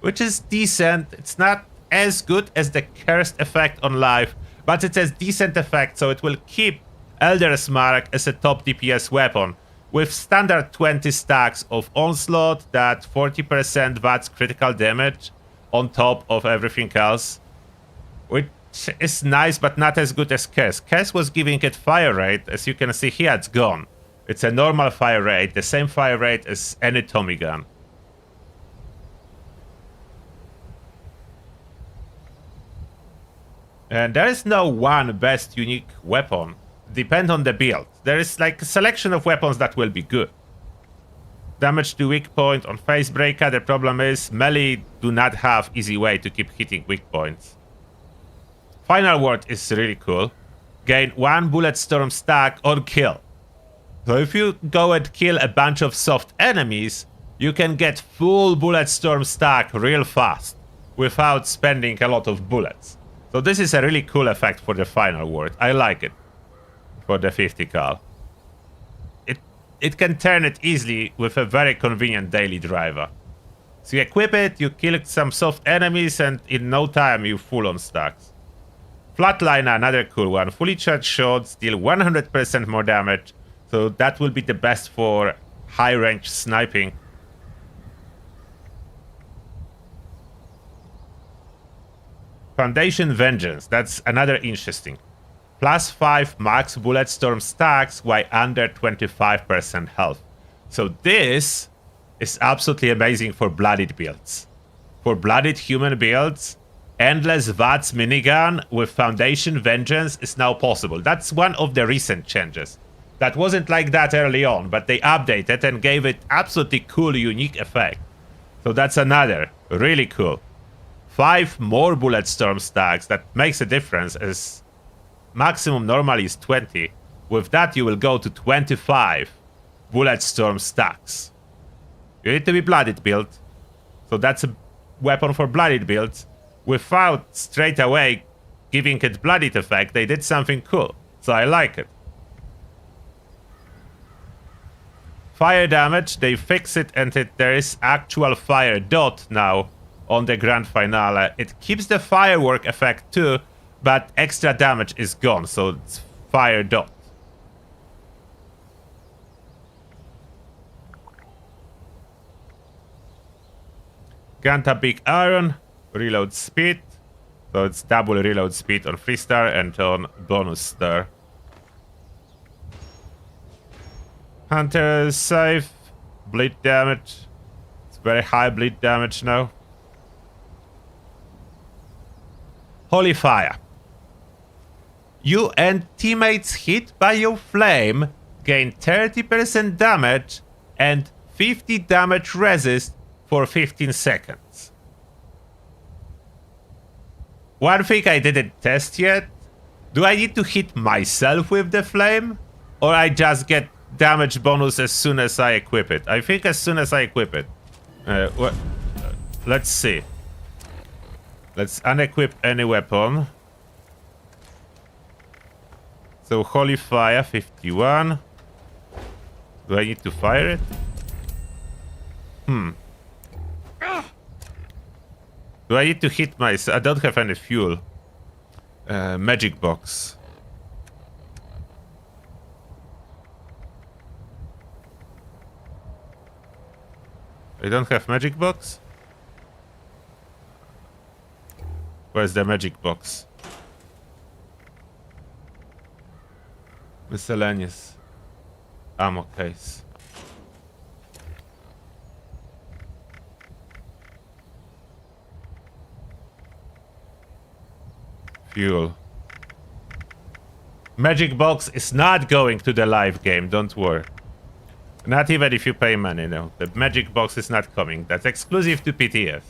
which is decent. It's not as good as the cursed effect on life, but it has decent effect, so it will keep Elder's Mark as a top DPS weapon, with standard 20 stacks of onslaught, that 40% VATS critical damage on top of everything else, which is nice, but not as good as Curse. Curse was giving it fire rate. As you can see here, it's gone. It's a normal fire rate, the same fire rate as any Tommy gun. And there is no one best unique weapon. Depend on the build. There is like a selection of weapons that will be good. Damage to weak point on Facebreaker. The problem is melee do not have easy way to keep hitting weak points. Final Word is really cool. Gain 1 Bulletstorm stack on kill. So if you go and kill a bunch of soft enemies, you can get full Bulletstorm stack real fast without spending a lot of bullets. So this is a really cool effect for the Final Word. I like it for the 50 cal. It can turn it easily with a very convenient daily driver. So you equip it, you kill some soft enemies, and in no time you full on stacks. Flatliner, another cool one. Fully charged shots deal 100% more damage. So that will be the best for high range sniping. Foundation Vengeance, that's another interesting. +5 max Bulletstorm stacks while under 25% health. So this is absolutely amazing for bloodied builds. For bloodied human builds, Endless VATS minigun with Foundation Vengeance is now possible. That's one of the recent changes. That wasn't like that early on, but they updated and gave it absolutely cool, unique effect. So that's another really cool. 5 more Bulletstorm stacks, that makes a difference, as maximum normally is 20. With that you will go to 25 Bulletstorm stacks. You need to be bloodied build. So that's a weapon for bloodied builds. Without straight away giving it bloodied effect, they did something cool. So I like it. Fire damage, they fix it, and there is actual fire dot now on the grand finale. It keeps the firework effect too, but extra damage is gone, so it's fire dot. Ganta Big Iron, reload speed. So it's double reload speed on 3-star and on bonus star. Hunter is safe. Bleed damage. It's very high bleed damage now. Holy Fire. You and teammates hit by your flame gain 30% damage and 50 damage resist for 15 seconds. One thing I didn't test yet. Do I need to hit myself with the flame? or I just get damage bonus as soon as I equip it. I think as soon as I equip it. Let's see. Let's unequip any weapon. So Holy Fire 51. Do I need to fire it? Do I need to hit myself? I don't have any fuel. Magic box. I don't have magic box? Where's the magic box? Miscellaneous. Ammo case. Fuel. Magic box is not going to the live game, don't worry. Not even if you pay money, no. The magic box is not coming. That's exclusive to PTS.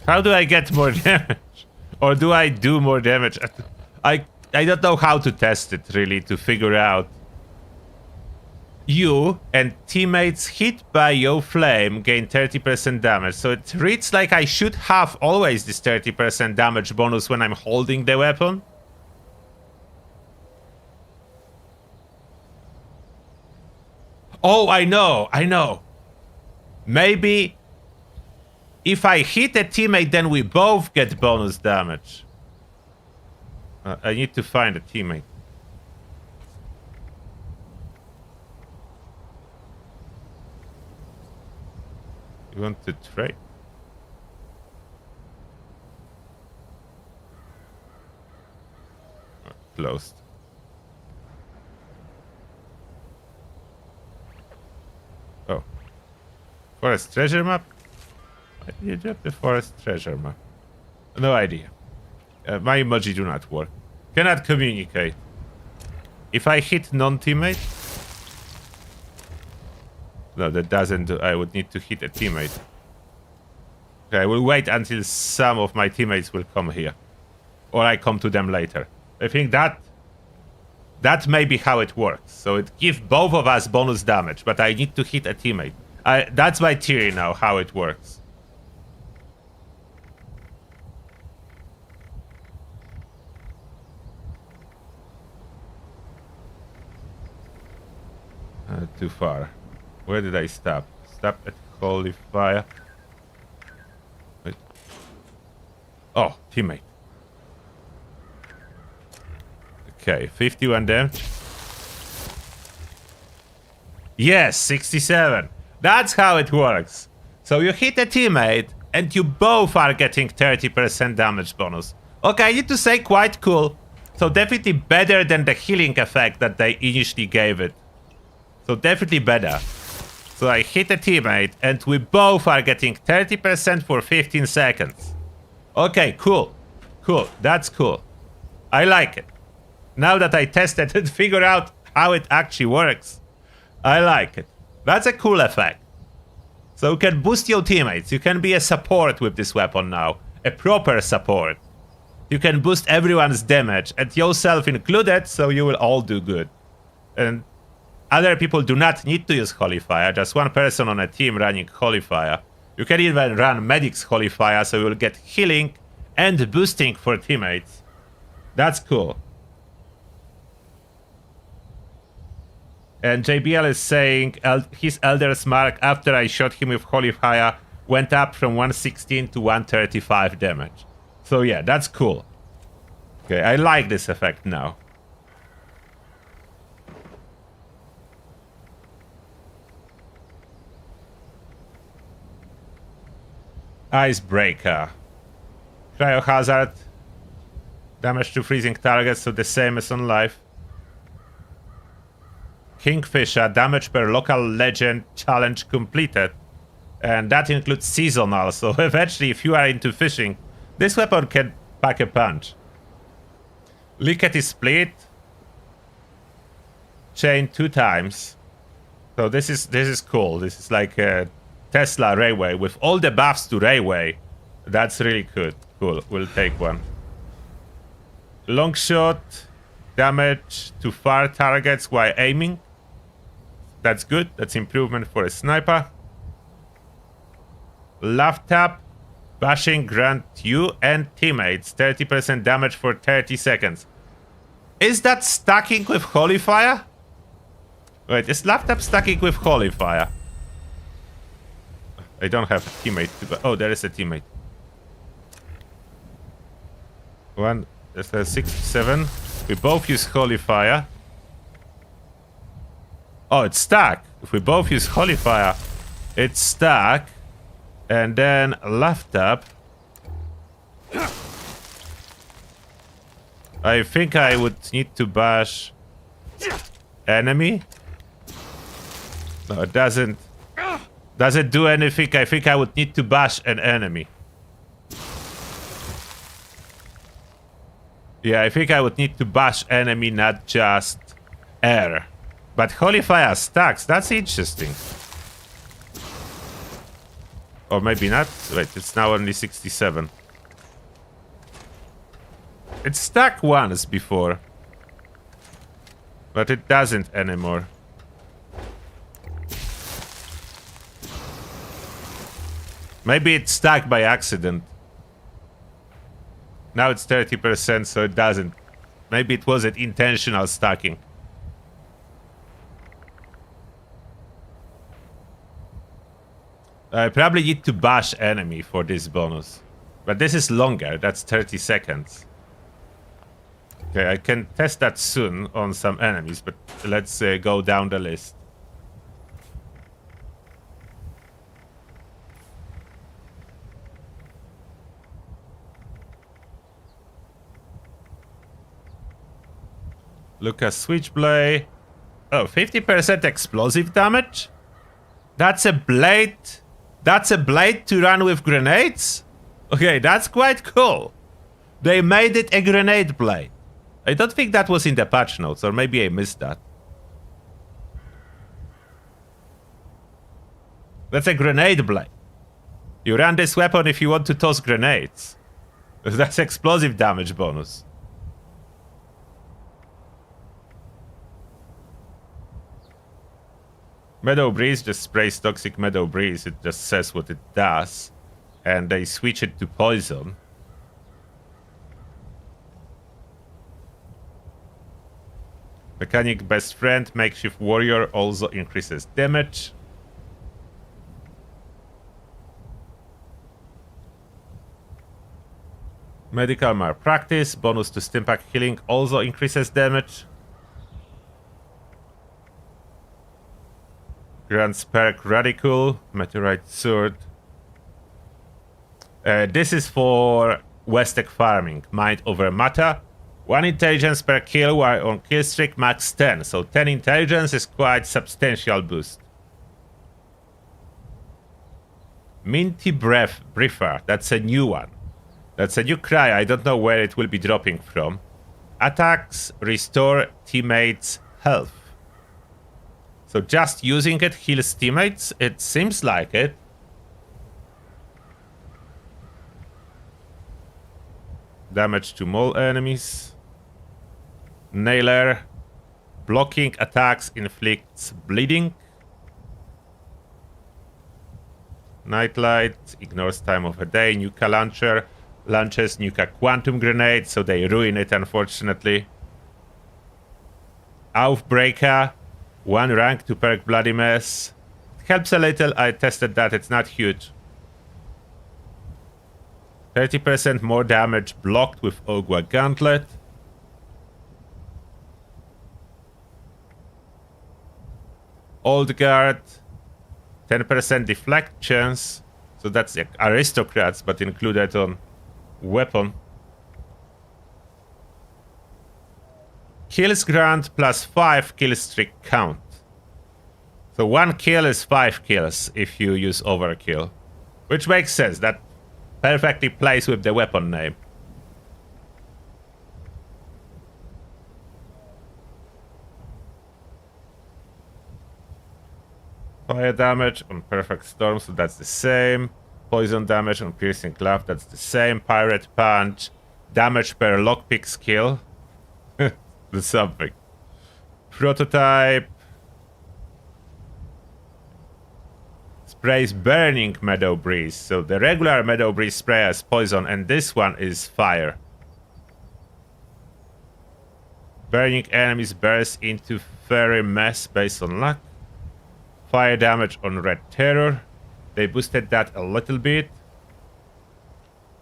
How do I get more damage? Or do I do more damage? I don't know how to test it, really, to figure out. You and teammates hit by your flame gain 30% damage. So it reads like I should have always this 30% damage bonus when I'm holding the weapon. Oh, I know. Maybe if I hit a teammate, then we both get bonus damage. I need to find a teammate. You want to trade? Closed. Oh. Forest treasure map? Why did you drop the forest treasure map? No idea. My emoji do not work. Cannot communicate. If I hit non-teammate? No, that doesn't do. I would need to hit a teammate. Okay, I will wait until some of my teammates will come here. Or I come to them later. I think that may be how it works. So it gives both of us bonus damage, but I need to hit a teammate. That's my theory now, how it works. Too far. Where did I stop? Stop at Holy Fire. Wait. Oh, teammate. Okay, 51 damage. Yes, 67. That's how it works. So you hit a teammate and you both are getting 30% damage bonus. Okay, I need to say quite cool. So definitely better than the healing effect that they initially gave it. So definitely better. So I hit a teammate and we both are getting 30% for 15 seconds. Okay, cool. Cool, that's cool. I like it. Now that I tested and figured out how it actually works, I like it. That's a cool effect. So you can boost your teammates. You can be a support with this weapon now. A proper support. You can boost everyone's damage and yourself included, so you will all do good. And other people do not need to use Holy Fire. Just one person on a team running Holy Fire. You can even run Medic's Holy Fire, so you will get healing and boosting for teammates. That's cool. And JBL is saying his Elder's Mark, after I shot him with Holy Fire, went up from 116 to 135 damage. So yeah, that's cool. Okay, I like this effect now. Icebreaker. Cryohazard. Damage to freezing targets, so the same as on life. Kingfisher, damage per local legend challenge completed. And that includes seasonal, so eventually if you are into fishing, this weapon can pack a punch. Lickety split. Chain 2 times. So this is cool. This is like a Tesla Railway with all the buffs to Railway. That's really good. Cool. We'll take one. Long shot. Damage to far targets while aiming. That's good. That's improvement for a sniper. Left tap. Bashing grant you and teammates 30% damage for 30 seconds. Is that stacking with Holy Fire? Wait, is left tap stacking with Holy Fire? I don't have a teammate. Oh, there is a teammate. One, there's a 67. We both use Holy Fire. Oh, it's stack. If we both use Holy Fire, it's stack. And then left tap. I think I would need to bash enemy. No, it doesn't. Does it do anything? I think I would need to bash an enemy. Yeah, I think I would need to bash enemy, not just air. But Holy Fire stacks. That's interesting. Or maybe not. Wait, it's now only 67. It stacked once before. But it doesn't anymore. Maybe it stacked by accident. Now it's 30%, so it doesn't. Maybe it wasn't intentional stacking. I probably need to bash enemy for this bonus. But this is longer. That's 30 seconds. Okay, I can test that soon on some enemies, but let's go down the list. Lucas Switchblade. Oh, 50% explosive damage? That's a blade. That's a blade to run with grenades? Okay, that's quite cool. They made it a grenade blade. I don't think that was in the patch notes, or maybe I missed that. That's a grenade blade. You run this weapon if you want to toss grenades. That's explosive damage bonus. Meadow Breeze just sprays toxic Meadow Breeze. It just says what it does. And they switch it to poison. Mechanic Best Friend, Makeshift Warrior also increases damage. Medical Malpractice, bonus to Stimpack Healing also increases damage. Grants perk Radical, Meteorite Sword. This is for Westec farming. Mind over matter. 1 intelligence per kill while on kill streak max 10. So 10 intelligence is quite substantial boost. Minty Breath Briefer. That's a new one. That's a new cry. I don't know where it will be dropping from. Attacks restore teammates' health. So just using it heals teammates? It seems like it. Damage to mole enemies. Nailer. Blocking attacks inflicts bleeding. Nightlight. Ignores time of a day. Nuka Launcher. Launches Nuka Quantum Grenade, so they ruin it, unfortunately. Aufbreaker. 1 rank to perk Bloody Mess. It helps a little. I tested that. It's not huge. 30% more damage blocked with Ogwa Gauntlet. Old Guard. 10% deflect chance. So that's the aristocrats, but included on weapon. Kills grant plus 5 kill streak count. So 1 kill is 5 kills if you use overkill. Which makes sense. That perfectly plays with the weapon name. Fire damage on Perfect Storm, so that's the same. Poison damage on Piercing Cloud, that's the same. Pirate Punch. Damage per lockpick skill. That's something. Prototype. Sprays Burning Meadow Breeze. So the regular Meadow Breeze spray has poison, and this one is fire. Burning enemies burst into fairy mess based on luck. Fire damage on Red Terror. They boosted that a little bit.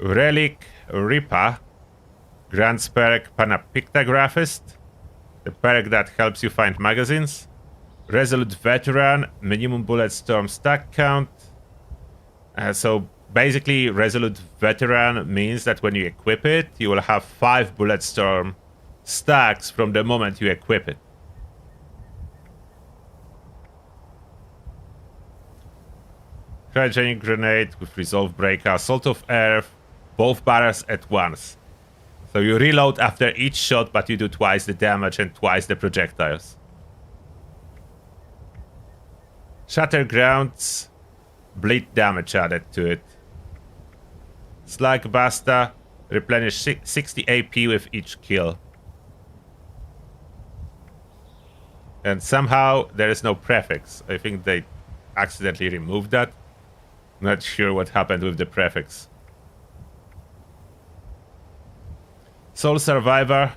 Relic Ripa grants perk Panapictagraphist, the perk that helps you find magazines. Resolute Veteran, minimum bullet storm stack count. So basically, Resolute Veteran means that when you equip it, you will have 5 bullet storm stacks from the moment you equip it. Cryogenic Grenade with Resolve Breaker, Salt of Earth, both barrels at once. So you reload after each shot, but you do twice the damage and twice the projectiles. Shatter Grounds, bleed damage added to it. Slag Basta, replenish 60 AP with each kill. And somehow there is no prefix. I think they accidentally removed that. Not sure what happened with the prefix. Soul Survivor,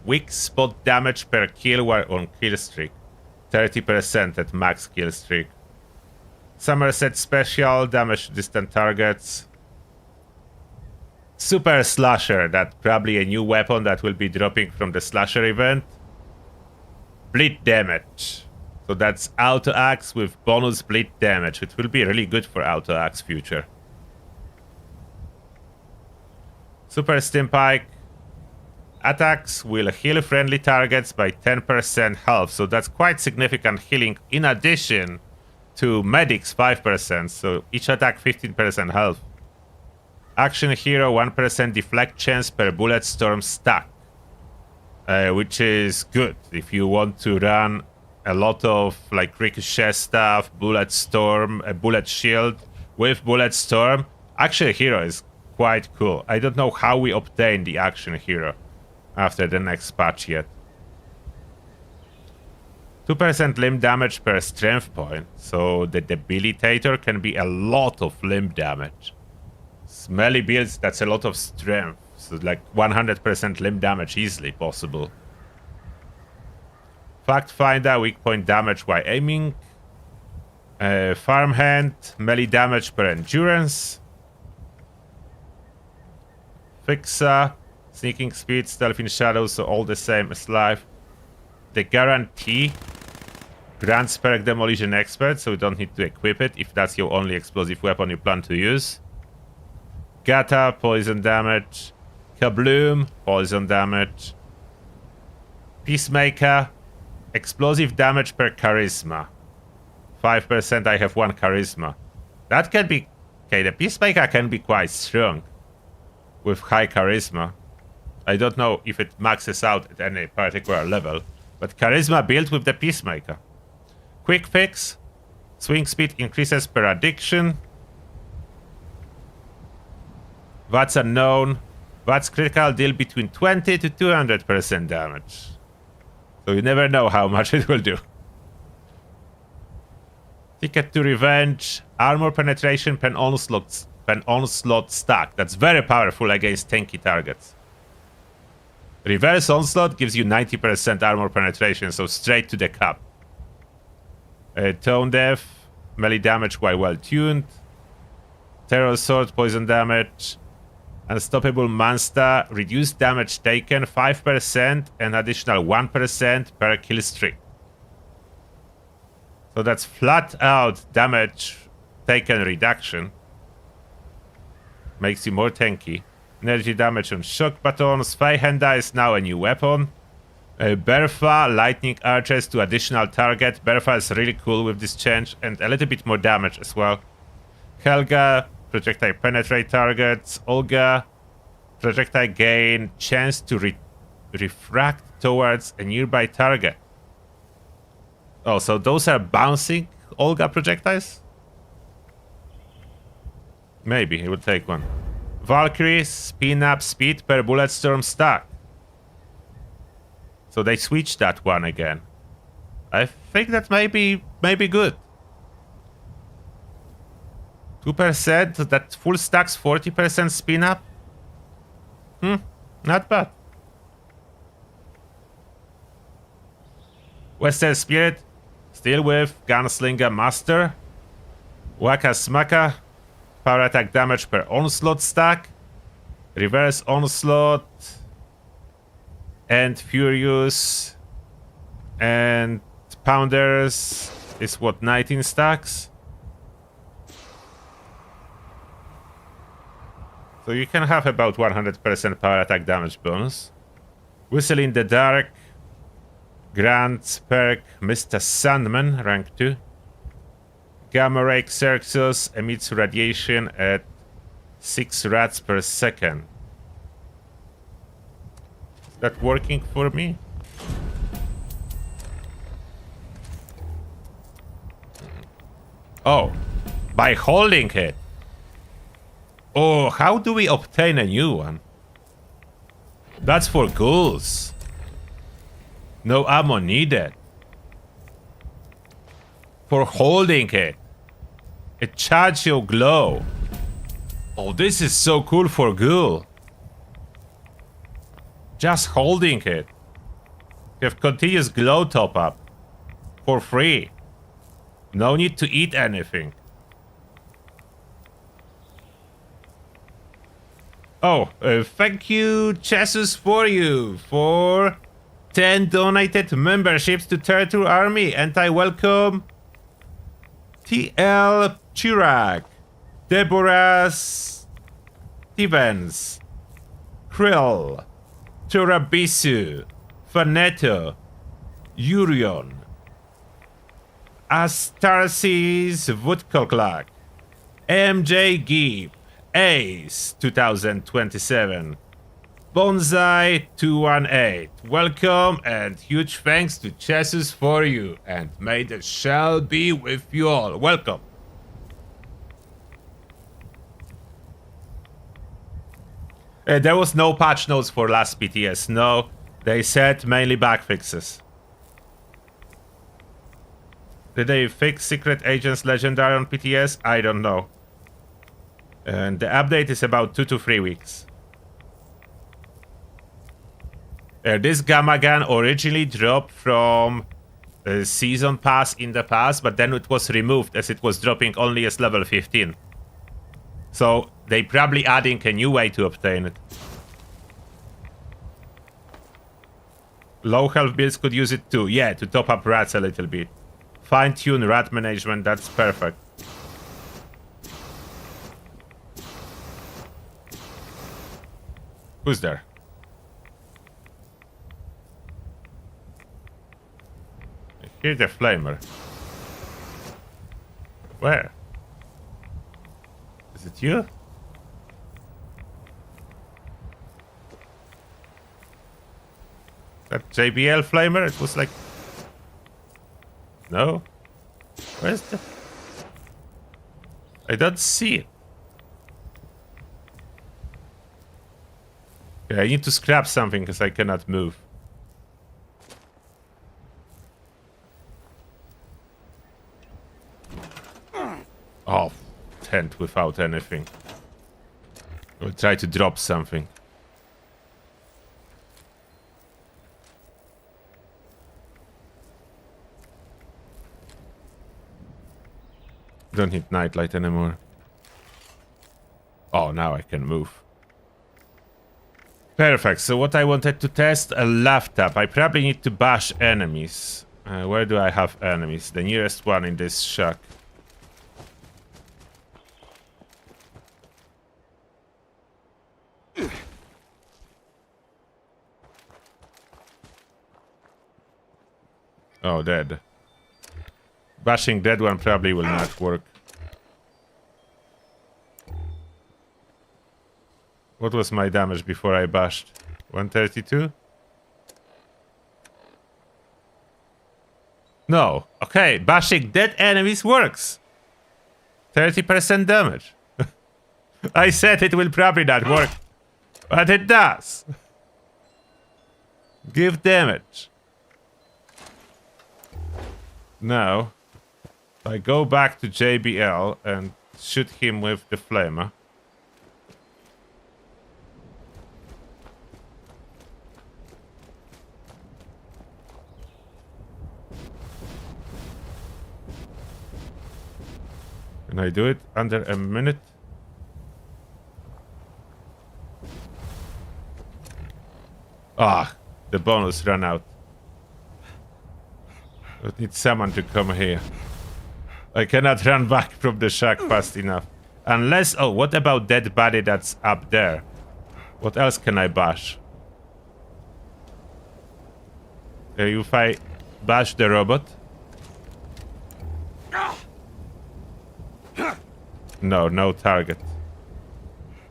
weak spot damage per kill while on kill streak. 30% at max kill streak. Somerset Special, damage to distant targets. Super Slasher, that's probably a new weapon that will be dropping from the Slasher event. Bleed damage. So that's Auto Axe with bonus bleed damage. It will be really good for Auto Axe future. Super Stim Pike. Attacks will heal friendly targets by 10% health. So that's quite significant healing in addition to medics 5%. So each attack 15% health. Action Hero 1% deflect chance per bullet storm stack. Which is good if you want to run a lot of like ricochet stuff, bullet storm, a bullet shield with bullet storm. Action Hero is quite cool. I don't know how we obtain the Action Hero after the next patch yet. 2% limb damage per strength point, so the debilitator can be a lot of limb damage. Smelly builds, that's a lot of strength. So like 100% limb damage easily possible. Fact Finder, weak point damage while aiming. Farmhand, melee damage per endurance. Fixer, sneaking speed, stealth in shadows, so all the same as life. The guarantee grants perk demolition expert, so you don't need to equip it if that's your only explosive weapon you plan to use. Gata, poison damage. Kabloom, poison damage. Peacemaker, explosive damage per charisma. 5%, I have 1 charisma. That can be... Okay, the Peacemaker can be quite strong with high charisma. I don't know if it maxes out at any particular level, but charisma built with the Peacemaker. Quick Fix, swing speed increases per addiction. That's unknown. That's critical deal between 20 to 200% damage. So you never know how much it will do. Ticket to Revenge. Armor penetration pen onslaught stack. That's very powerful against tanky targets. Reverse onslaught gives you 90% armor penetration, so straight to the cup. Tone Deaf. Melee damage while well tuned. Terror Sword, poison damage. Unstoppable Monster, reduced damage taken 5% and additional 1% per kill streak. So that's flat out damage taken reduction. Makes you more tanky. Energy damage on shock batons. Zweihander is now a new weapon. Bertha, lightning archers to additional target. Bertha is really cool with this change and a little bit more damage as well. Helga, projectile penetrate targets. Olga, projectile gain chance to refract towards a nearby target. Oh, so those are bouncing Olga projectiles? Maybe it would take one. Valkyrie, spin up speed per bullet storm stack. So they switched that one again. I think that may be good. 2%, that full stacks 40% spin up. Not bad. Western Spirit, still with Gunslinger Master. Waka Smaka, power attack damage per onslaught stack. Reverse onslaught. And Furious. And Pounders is what, 19 stacks? So you can have about 100% power attack damage bonus. Whistle in the Dark. Grant perk Mr. Sandman, rank 2. Gamma Ray Xerxes emits radiation at 6 rats per second. Is that working for me? Oh, by holding it. Oh, how do we obtain a new one? That's for ghouls. No ammo needed. For holding it. It charges your glow. Oh, this is so cool for ghoul. Just holding it. You have continuous glow top up. For free. No need to eat anything. Oh, thank you, Jesus, for 10 donated memberships to Turtle Army, and I welcome TL Chirac, Deborah Stevens, Krill, Turabisu, Faneto, Urion, Astarsis Woodcock, MJ Gibb, Ace 2027, Bonsai 218. Welcome and huge thanks to Jesus for you, and may the shall be with you all. Welcome. There was no patch notes for last PTS. No, they said mainly bug fixes. Did they fix Secret Agents Legendary on PTS? I don't know. And the update is about 2 to 3 weeks. This Gamma Gun originally dropped from a Season Pass in the past, but then it was removed as it was dropping only as level 15. So they probably adding a new way to obtain it. Low health builds could use it too. Yeah, to top up rats a little bit. Fine-tune rat management, that's perfect. Who's there? I hear the flamer. Where? Is it you? That JBL flamer? It was like... No? Where's the... I don't see it. Okay, I need to scrap something because I cannot move. Oh, tent without anything. We'll try to drop something. Don't need nightlight anymore. Oh, now I can move. Perfect. So what I wanted to test, a laptop. I probably need to bash enemies. Where do I have enemies? The nearest one in this shack. Oh, dead. Bashing that one probably will not work. What was my damage before I bashed? 132? No. Okay, bashing dead enemies works. 30% damage. I said it will probably not work. But it does. Give damage. Now, I go back to JBL and shoot him with the flamer. Can I do it under a minute? Ah, the bonus ran out. I need someone to come here. I cannot run back from the shack fast enough. Unless... Oh, what about that body that's up there? What else can I bash? If I bash the robot? No, no target.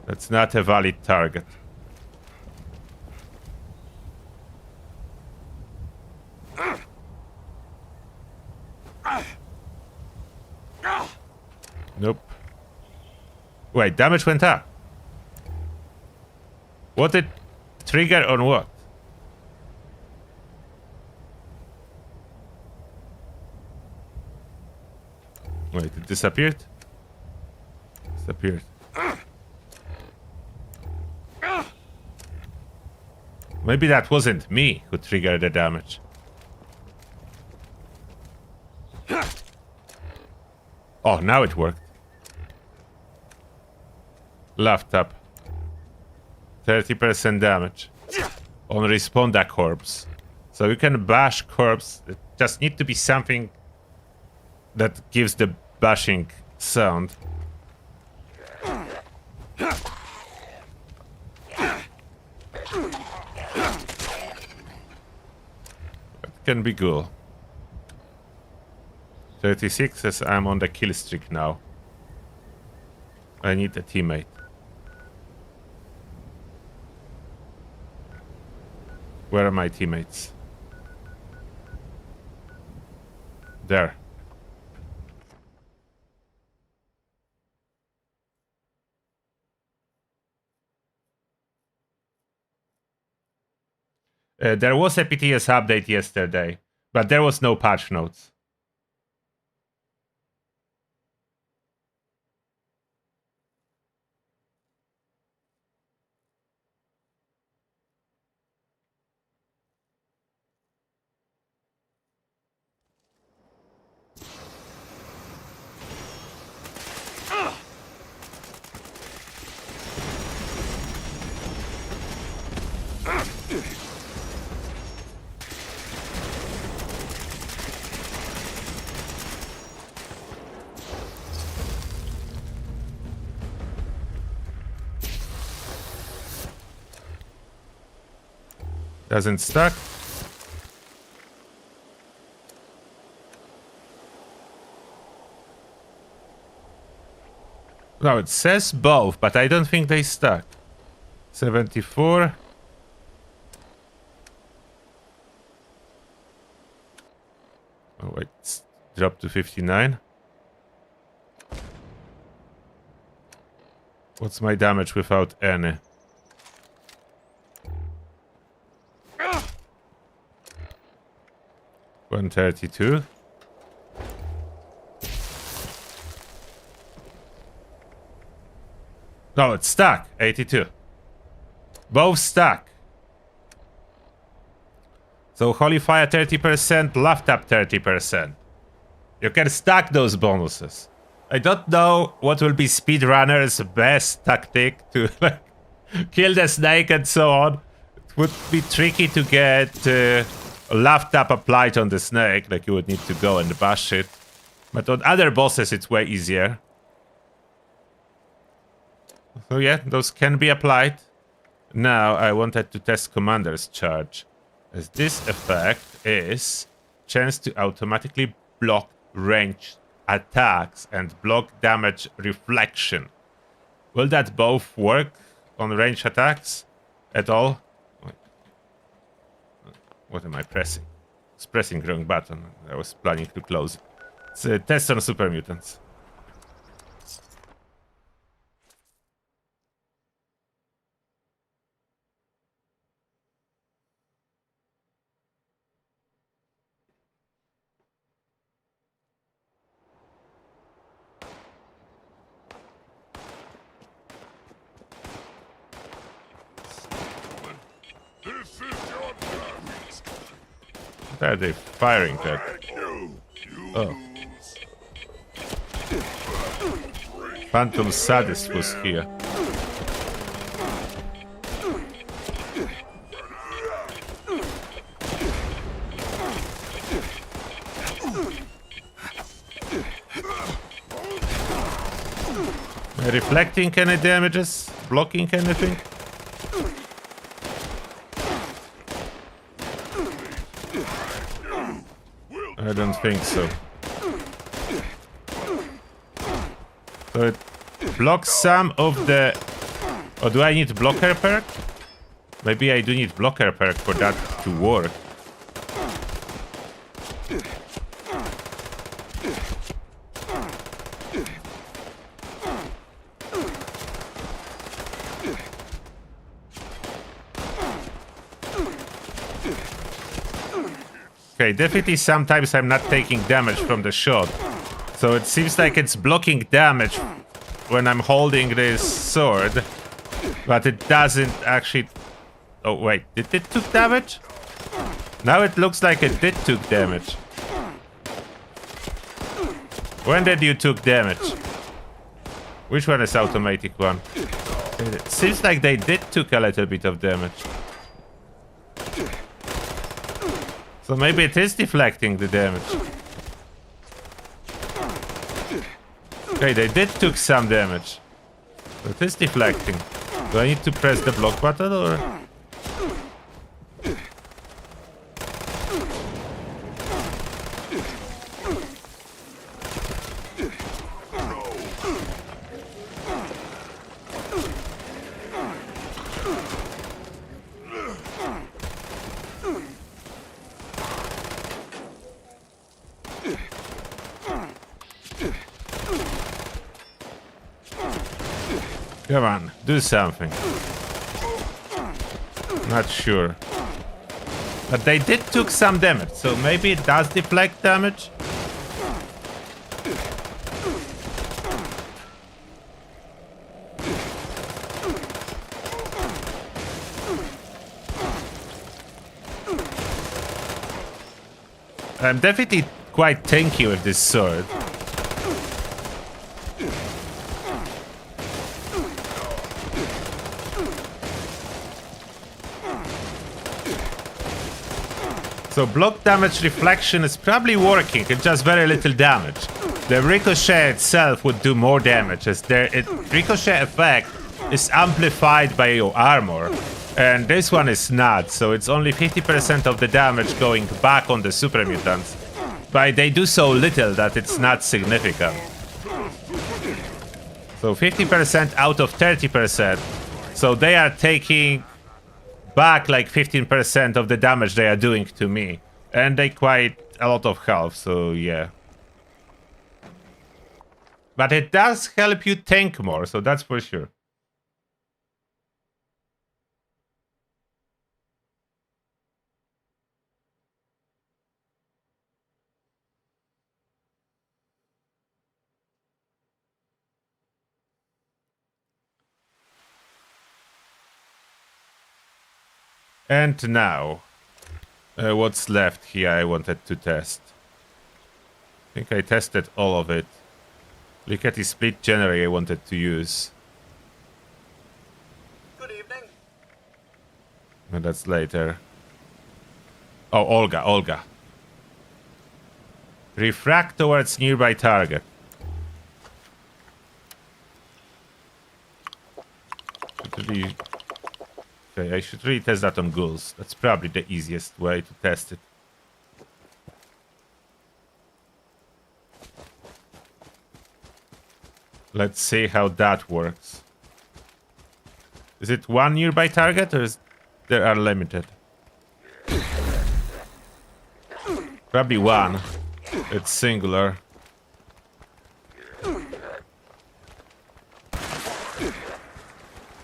That's not a valid target. Nope. Wait, damage went up. What did trigger on what? Wait, it disappeared? Disappeared. Maybe that wasn't me who triggered the damage. Oh, now it worked. Left up. 30% damage. On Responda corpse. So you can bash corpse. It just need to be something that gives the bashing sound. It can be cool. 36 as I'm on the kill streak now. I need a teammate. Where are my teammates? There. There was a PTS update yesterday, but there was no patch notes. Doesn't stack. No, it says both, but I don't think they stack. 74. Oh wait, it's dropped to 59. What's my damage without any? $132. No, it's stuck. 82. Both stuck. So Holy Fire 30%, Laughed Up 30%. You can stack those bonuses. I don't know what will be speedrunner's best tactic to like kill the snake and so on. It would be tricky to get Laughed Up applied on the snake, like you would need to go and bash it. But on other bosses it's way easier. So yeah, those can be applied. Now I wanted to test Commander's Charge, as this effect is chance to automatically block ranged attacks and block damage reflection. Will that both work on ranged attacks at all? What am I pressing? was pressing wrong button. I was planning to close. It's a test on super mutants. What are they firing at? Oh. Phantom Sadist was here. Reflecting any damages? Blocking anything? I don't think so. So it blocks some of the... Oh, do I need blocker perk? Maybe I do need blocker perk for that to work. Okay, definitely sometimes I'm not taking damage from the shot. So it seems like it's blocking damage when I'm holding this sword. But it doesn't actually... Oh, wait. Did it took damage? Now it looks like it did took damage. When did you took damage? Which one is automatic one? It seems like they did took a little bit of damage. So maybe it is deflecting the damage. Okay, they did took some damage. So it is deflecting. Do I need to press the block button or... Come on, do something. Not sure. But they did took some damage, so maybe it does deflect damage. I'm definitely quite tanky with this sword. So block damage reflection is probably working, it's just very little damage. The ricochet itself would do more damage, as the ricochet effect is amplified by your armor, and this one is not, so it's only 50% of the damage going back on the super mutants. But they do so little that it's not significant. So 50% out of 30%, so they are taking back like 15% of the damage they are doing to me. And they quite a lot of health, so yeah. But it does help you tank more, so that's for sure. And now, what's left here I wanted to test. I think I tested all of it. Look at the split generator I wanted to use. Good evening. And that's later. Oh, Olga. Refract towards nearby target. Okay, I should really test that on ghouls. That's probably the easiest way to test it. Let's see how that works. Is it one nearby target or is there are limited? Probably one. It's singular.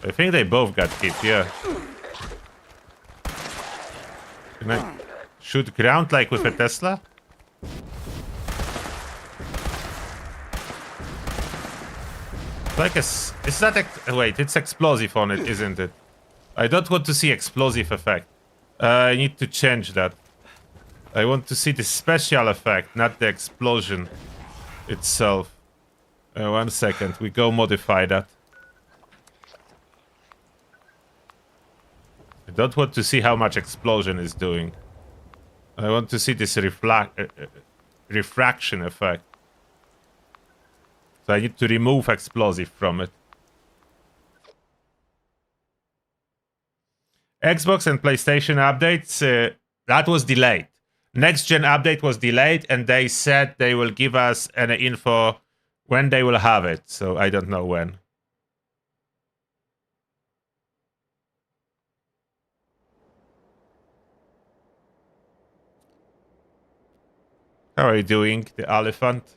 I think they both got hit, yeah. Can I shoot ground like with a Tesla? Like a... Is that a... Wait, it's explosive on it, isn't it? I don't want to see explosive effect. I need to change that. I want to see the special effect, not the explosion itself. 1 second, we go modify that. I don't want to see how much explosion is doing. I want to see this refraction effect. So I need to remove explosive from it. Xbox and PlayStation updates, that was delayed. Next gen update was delayed and they said they will give us an info when they will have it. So I don't know when. How are you doing, the elephant?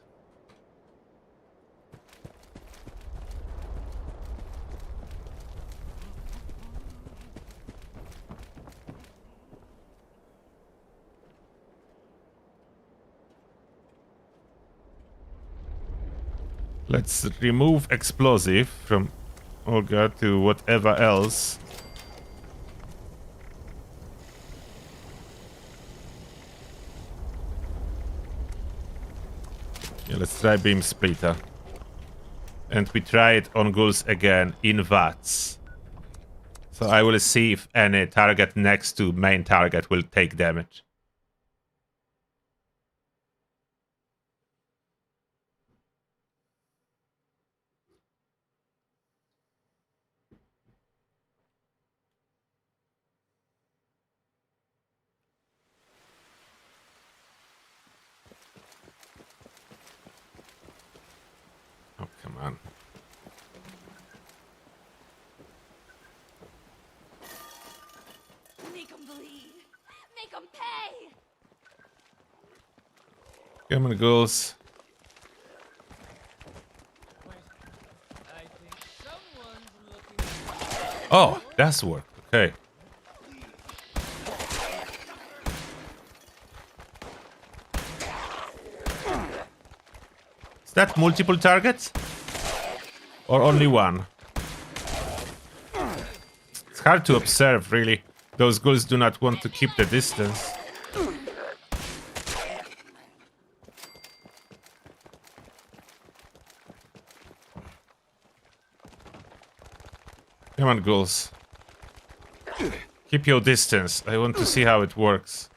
Let's remove explosive from Olga to whatever else. Yeah, let's try beam splitter. And we try it on ghouls again in VATS. So I will see if any target next to main target will take damage. Oh, come on. Make them bleed. Make them pay. Come on, ghouls. Oh, that's work. Okay. Is that multiple targets? Or only one? It's hard to observe, really. Those ghouls do not want to keep the distance. Come on, ghouls. Keep your distance. I want to see how it works.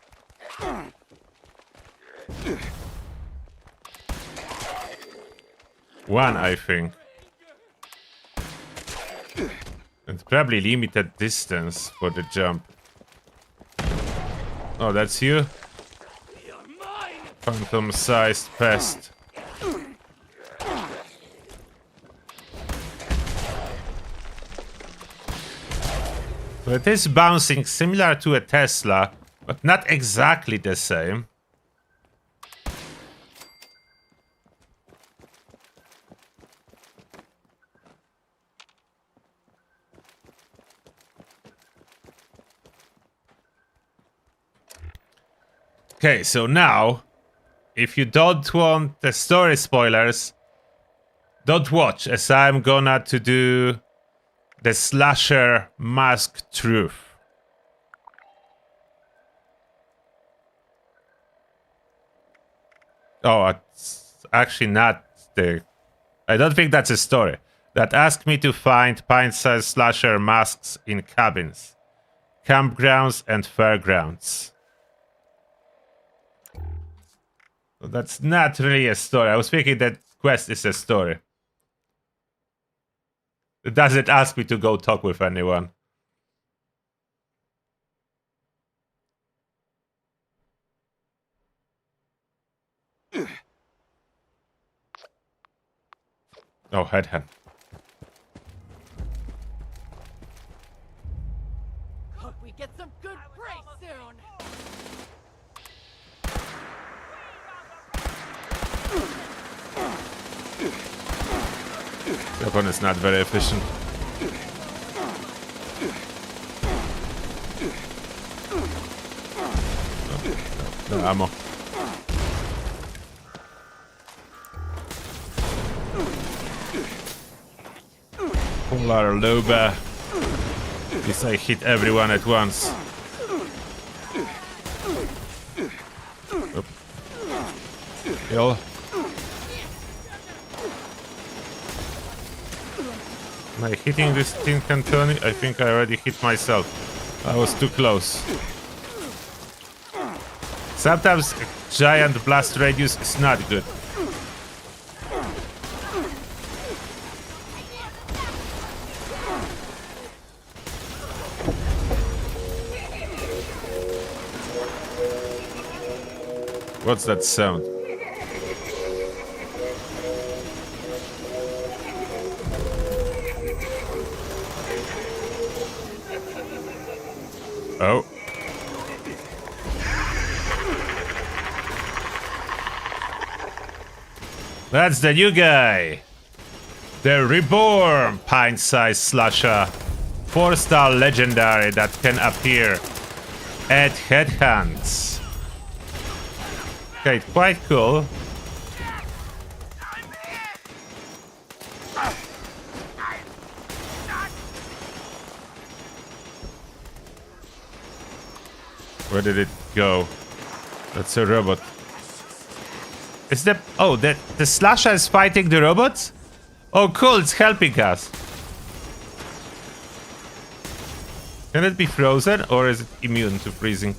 One, I think. And probably limited distance for the jump. Oh, that's you? Phantom-sized pest. So it is bouncing similar to a Tesla, but not exactly the same. Okay, so now, if you don't want the story spoilers, don't watch, as I'm gonna to do the slasher mask truth. Oh, it's actually not the... I don't think that's a story. That asked me to find pint-sized slasher masks in cabins, campgrounds, and fairgrounds. So that's not really a story. I was thinking that quest is a story. It doesn't ask me to go talk with anyone. Oh, headhunt. Hope we get some good breaks soon. Weapon is not very efficient. No ammo. Polar Loba. At least I hit everyone at once. Oop. Kill. Am I hitting this tin canton? I think I already hit myself. I was too close. Sometimes a giant blast radius is not good. What's that sound? Oh. That's the new guy. The Reborn pint-sized slasher. 4-star legendary that can appear at headhunts. Okay, quite cool. Where did it go? That's a robot. Is the... Oh, the slasher is fighting the robots? Oh, cool, it's helping us. Can it be frozen or is it immune to freezing?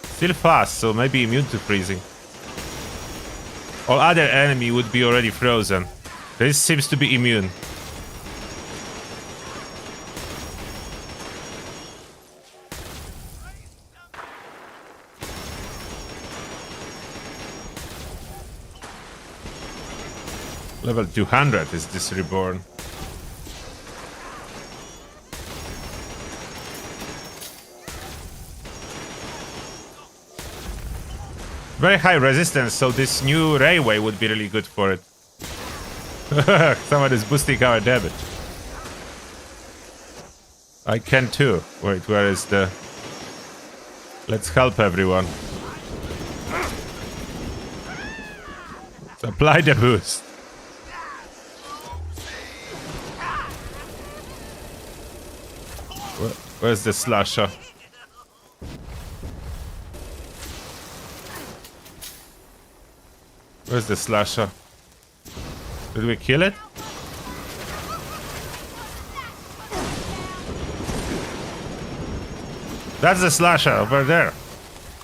Still fast, so maybe immune to freezing. All other enemy would be already frozen. This seems to be immune. Level 200 is this Reborn. Very high resistance, so this new railway would be really good for it. Someone is boosting our damage. I can too. Wait, where is the... Let's help everyone. Apply the boost. Where's the slasher? Where's the slasher? Did we kill it? That's the slasher over there.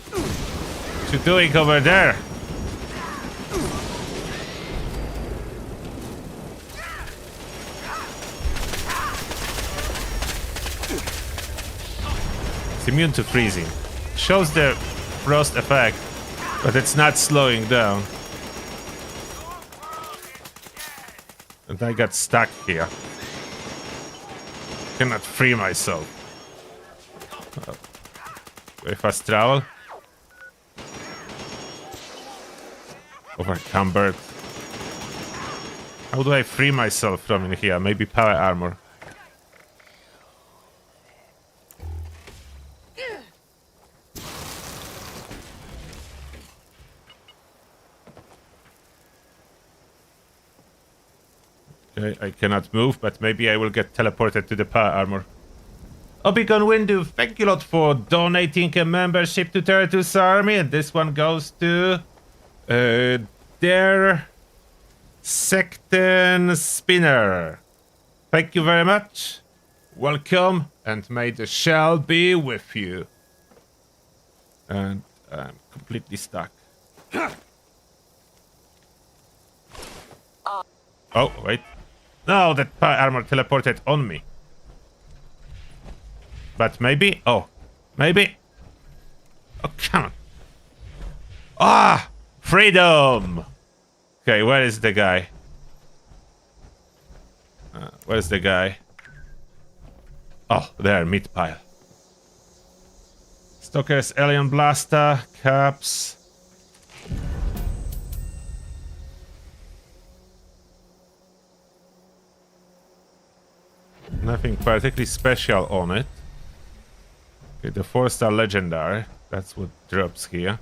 What you doing over there? It's immune to freezing. Shows the frost effect, but it's not slowing down. And I got stuck here. Cannot free myself. Oh. Very fast travel. Overcumbered. How do I free myself from in here? Maybe power armor. Okay, I cannot move, but maybe I will get teleported to the power armor. Obigon Windu, thank you a lot for donating a membership to Terratus Army, and this one goes to their Secton Spinner. Thank you very much. Welcome, and may the shell be with you. And I'm completely stuck. Oh, wait. No, that power armor teleported on me. But maybe... Oh, maybe... Oh, come on. Ah! Freedom! Okay, where is the guy? Where's the guy? Oh, there, meat pile. Stalker's Alien Blaster, caps. Nothing particularly special on it. Okay, the 4-star legendary. That's what drops here.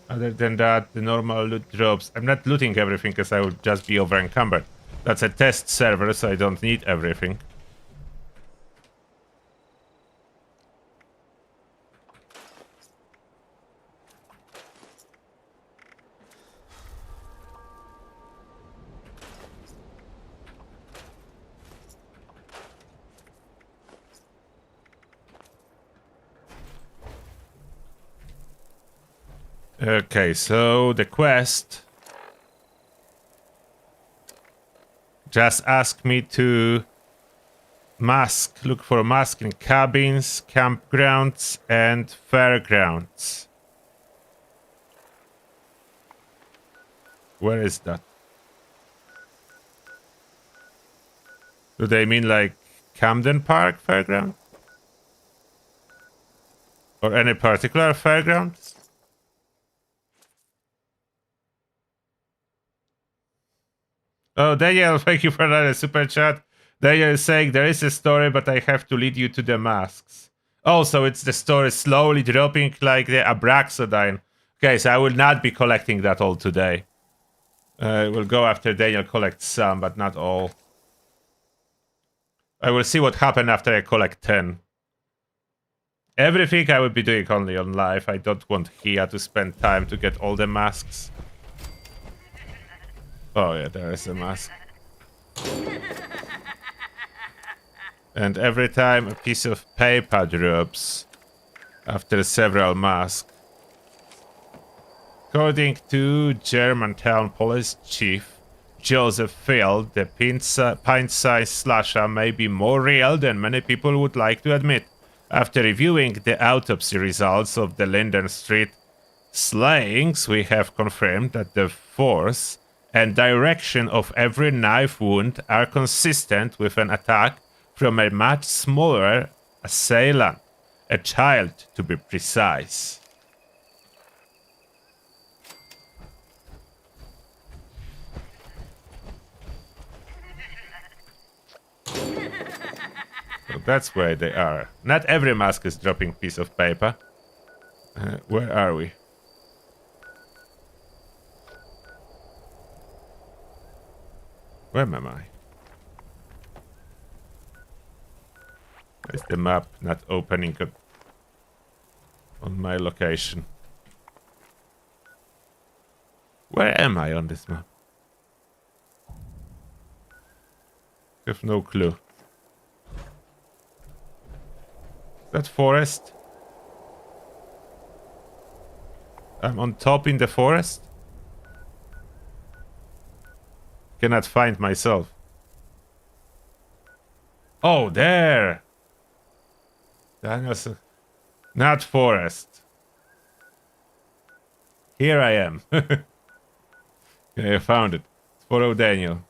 Other than that, the normal loot drops. I'm not looting everything because I would just be over encumbered. That's a test server, so I don't need everything. Okay, so the quest just asked me to look for mask in cabins, campgrounds, and fairgrounds. Where is that? Do they mean like Camden Park fairground? Or any particular fairgrounds? Oh, Daniel, thank you for another super chat. Daniel is saying there is a story, but I have to lead you to the masks. Oh, so it's the story slowly dropping like the Abraxodine. Okay, so I will not be collecting that all today. We'll go after Daniel collects some, but not all. I will see what happened after I collect 10. Everything I will be doing only on live. I don't want Hia to spend time to get all the masks. Oh yeah, there is a mask. And every time a piece of paper drops after several masks. According to Germantown Police Chief Joseph Field, the pint-sized slasher may be more real than many people would like to admit. After reviewing the autopsy results of the Linden Street slayings, we have confirmed that the force and direction of every knife wound are consistent with an attack from a much smaller assailant, a child to be precise. So that's where they are. Not every mask is dropping piece of paper. Where are we? Where am I? Is the map not opening up on my location? Where am I on this map? I have no clue. That forest? I'm on top in the forest? Cannot find myself. Oh, there! Danielson. Not forest. Here I am. Okay, I found it. Follow Daniel.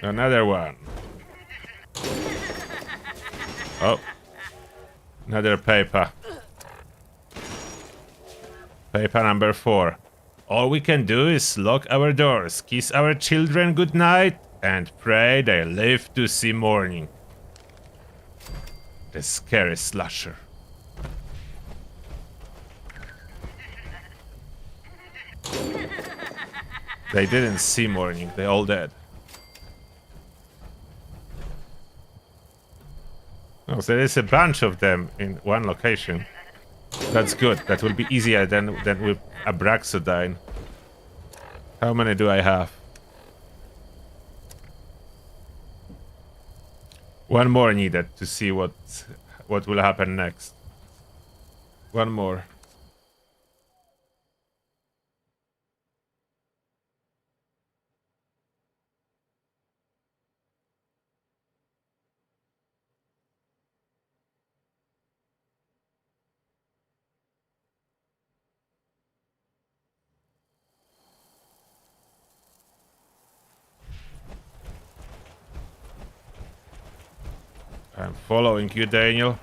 Another one. Oh. Another paper. Paper number 4. All we can do is lock our doors, kiss our children goodnight, and pray they live to see morning. The scary slasher. They didn't see morning, they all dead. Oh, so there's a bunch of them in one location. That's good. That will be easier than with Abraxodine. How many do I have? One more needed to see what will happen next. One more. I'm following you, Daniel.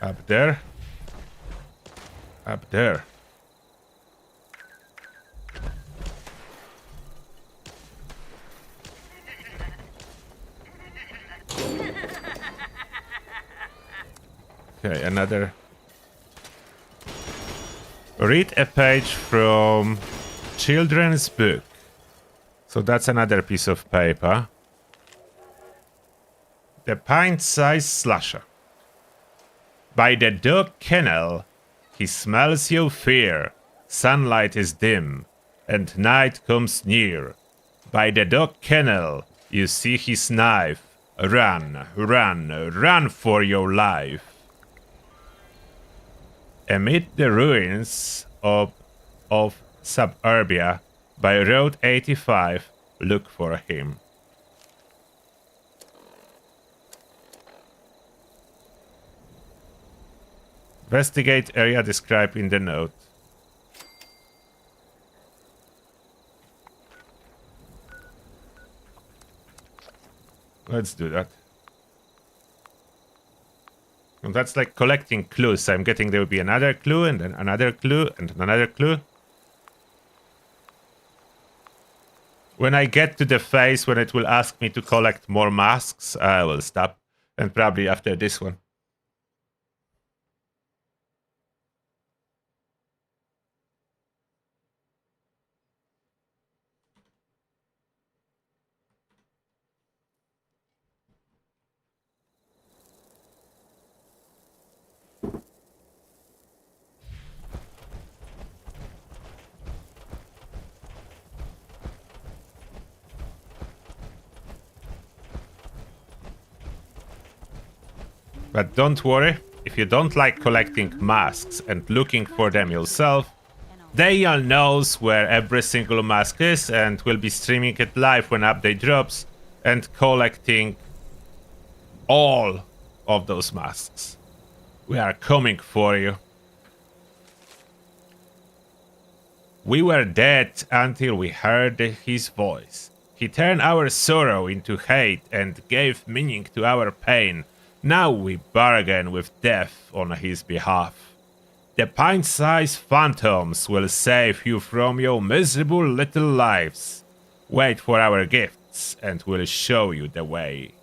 Up there. Up there. Okay, another. Read a page from children's book. So that's another piece of paper. The pint-sized slasher. By the dog kennel, he smells your fear. Sunlight is dim, and night comes near. By the dog kennel, you see his knife. Run, run, run for your life. Amid the ruins of suburbia, by Road 85, look for him. Investigate area described in the note. Let's do that. And that's like collecting clues. I'm getting there will be another clue, and then another clue, and another clue. When I get to the phase when it will ask me to collect more masks, I will stop. And probably after this one. But don't worry, if you don't like collecting masks and looking for them yourself, Daniel knows where every single mask is and will be streaming it live when update drops and collecting all of those masks. We are coming for you. We were dead until we heard his voice. He turned our sorrow into hate and gave meaning to our pain. Now we bargain with death on his behalf. The pint-sized phantoms will save you from your miserable little lives. Wait for our gifts and we'll show you the way.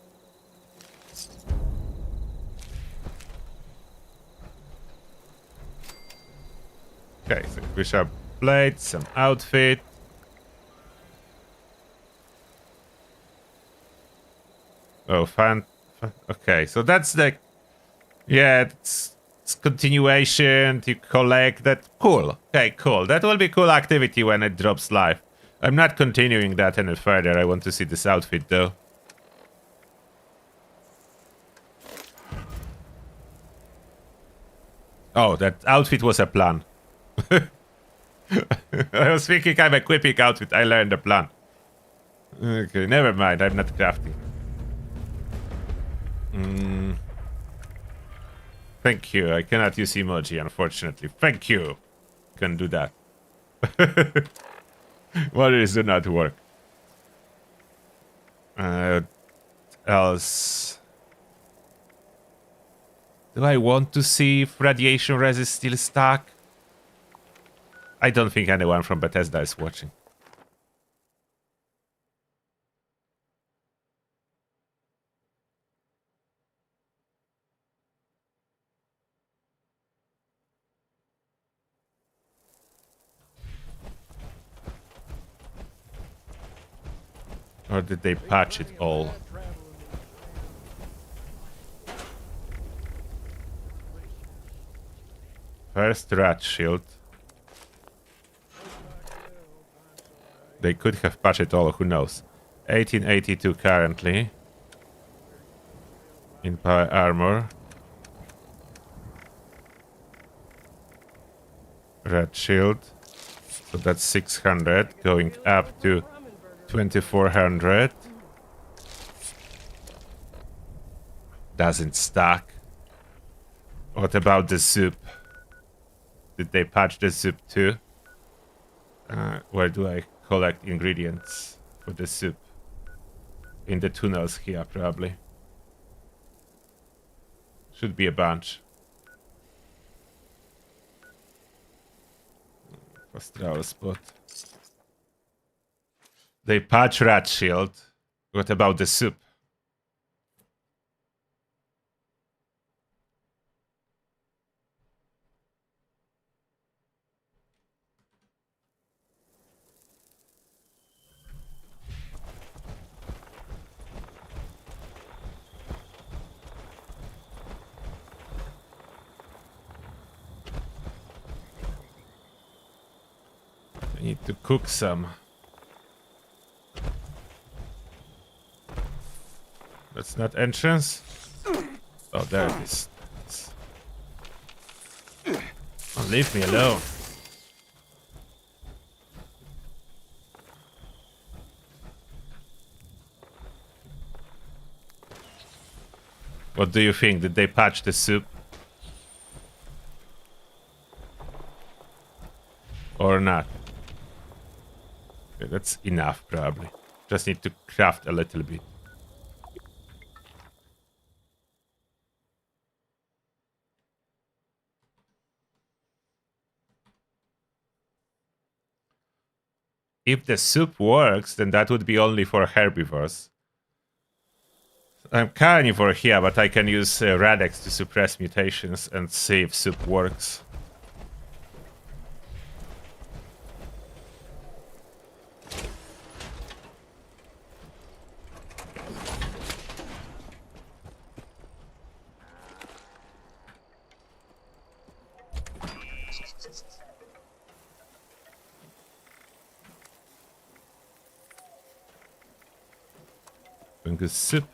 Okay, so we shall blade, some outfit. Oh, okay, so that's the... Yeah, it's continuation to collect that. Cool. Okay, cool. That will be cool activity when it drops live. I'm not continuing that any further. I want to see this outfit, though. Oh, that outfit was a plan. I was thinking I'm equipping outfit. I learned the plan. Okay, never mind. I'm not crafting. Thank you. I cannot use emoji, unfortunately. Thank you. Can do that. What do not work? Else? Do I want to see if radiation resist still stuck? I don't think anyone from Bethesda is watching. Or did they patch it all? First rat shield. They could have patched it all, who knows. 1882 currently. In power armor. Red shield. So that's 600, going up to 2400. Doesn't stack. What about the soup? Did they patch the soup too? Where do I collect ingredients for the soup? In the tunnels here, probably. Should be a bunch. Pastoral spot. They patch rat shield. What about the soup? I need to cook some. That's not entrance. Oh, there it is. Oh, leave me alone. What do you think? Did they patch the soup? Or not? Okay, that's enough, probably. Just need to craft a little bit. If the soup works, then that would be only for herbivores. I'm carnivore here, but I can use Radex to suppress mutations and see if soup works. Fungus soup.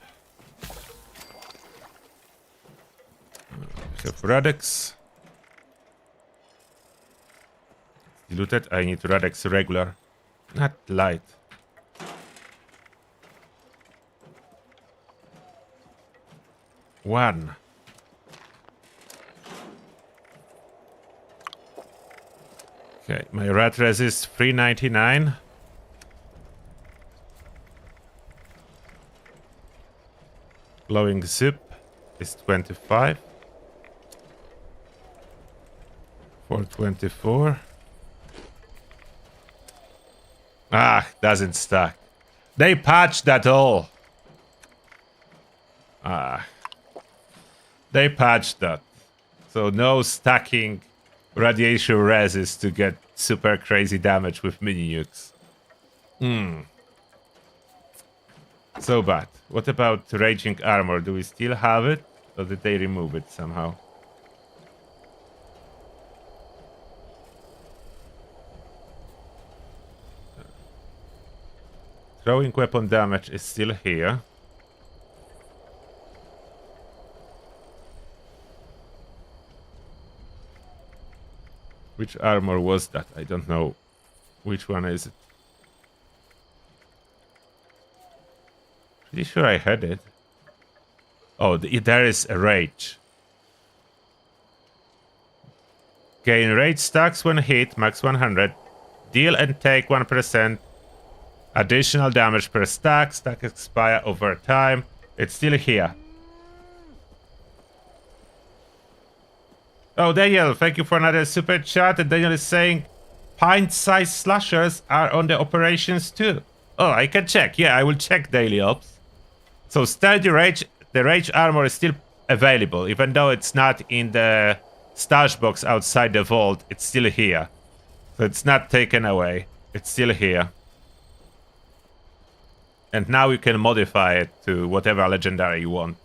I have Radex. Diluted. I need Radex regular, not light. One. Okay, my rat resist 399. Glowing zip is 25. 424. Ah, doesn't stack. They patched that all. Ah. They patched that. So no stacking radiation resist to get super crazy damage with mini nukes. So bad. What about raging armor? Do we still have it? Or did they remove it somehow? Throwing weapon damage is still here. Which armor was that? I don't know. Which one is it? Pretty sure I had it. Oh, there is a rage. Gain rage stacks when hit, max 100. Deal and take 1% additional damage per stack. Stack expire over time. It's still here. Oh, Daniel, thank you for another super chat. And Daniel is saying pint-sized slashers are on the operations too. Oh, I can check. Yeah, I will check daily ops. So steady rage, the rage armor is still available, even though it's not in the stash box outside the vault. It's still here. So it's not taken away. It's still here. And now you can modify it to whatever legendary you want.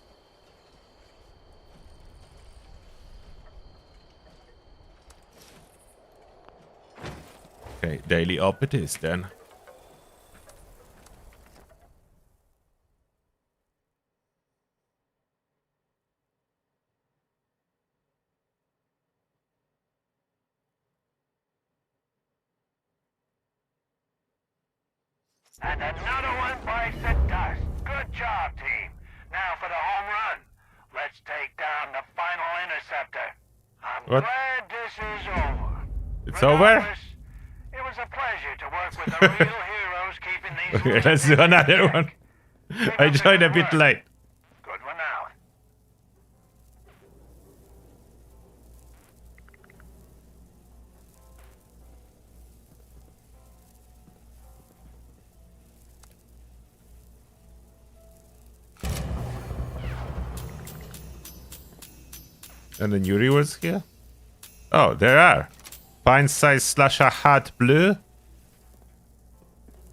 Okay, daily op it is then. And another one bites the dust. Good job, team. Now for the home run. Let's take down the final interceptor. What? Glad this is over. It's over? Regardless, it was a pleasure to work with the real heroes keeping these Okay, let's do lunatics in another check. one. Keep I up the joined a good bit work. late. Good one out. And the new rewards here? Oh, there are. Pint size slasher hat blue.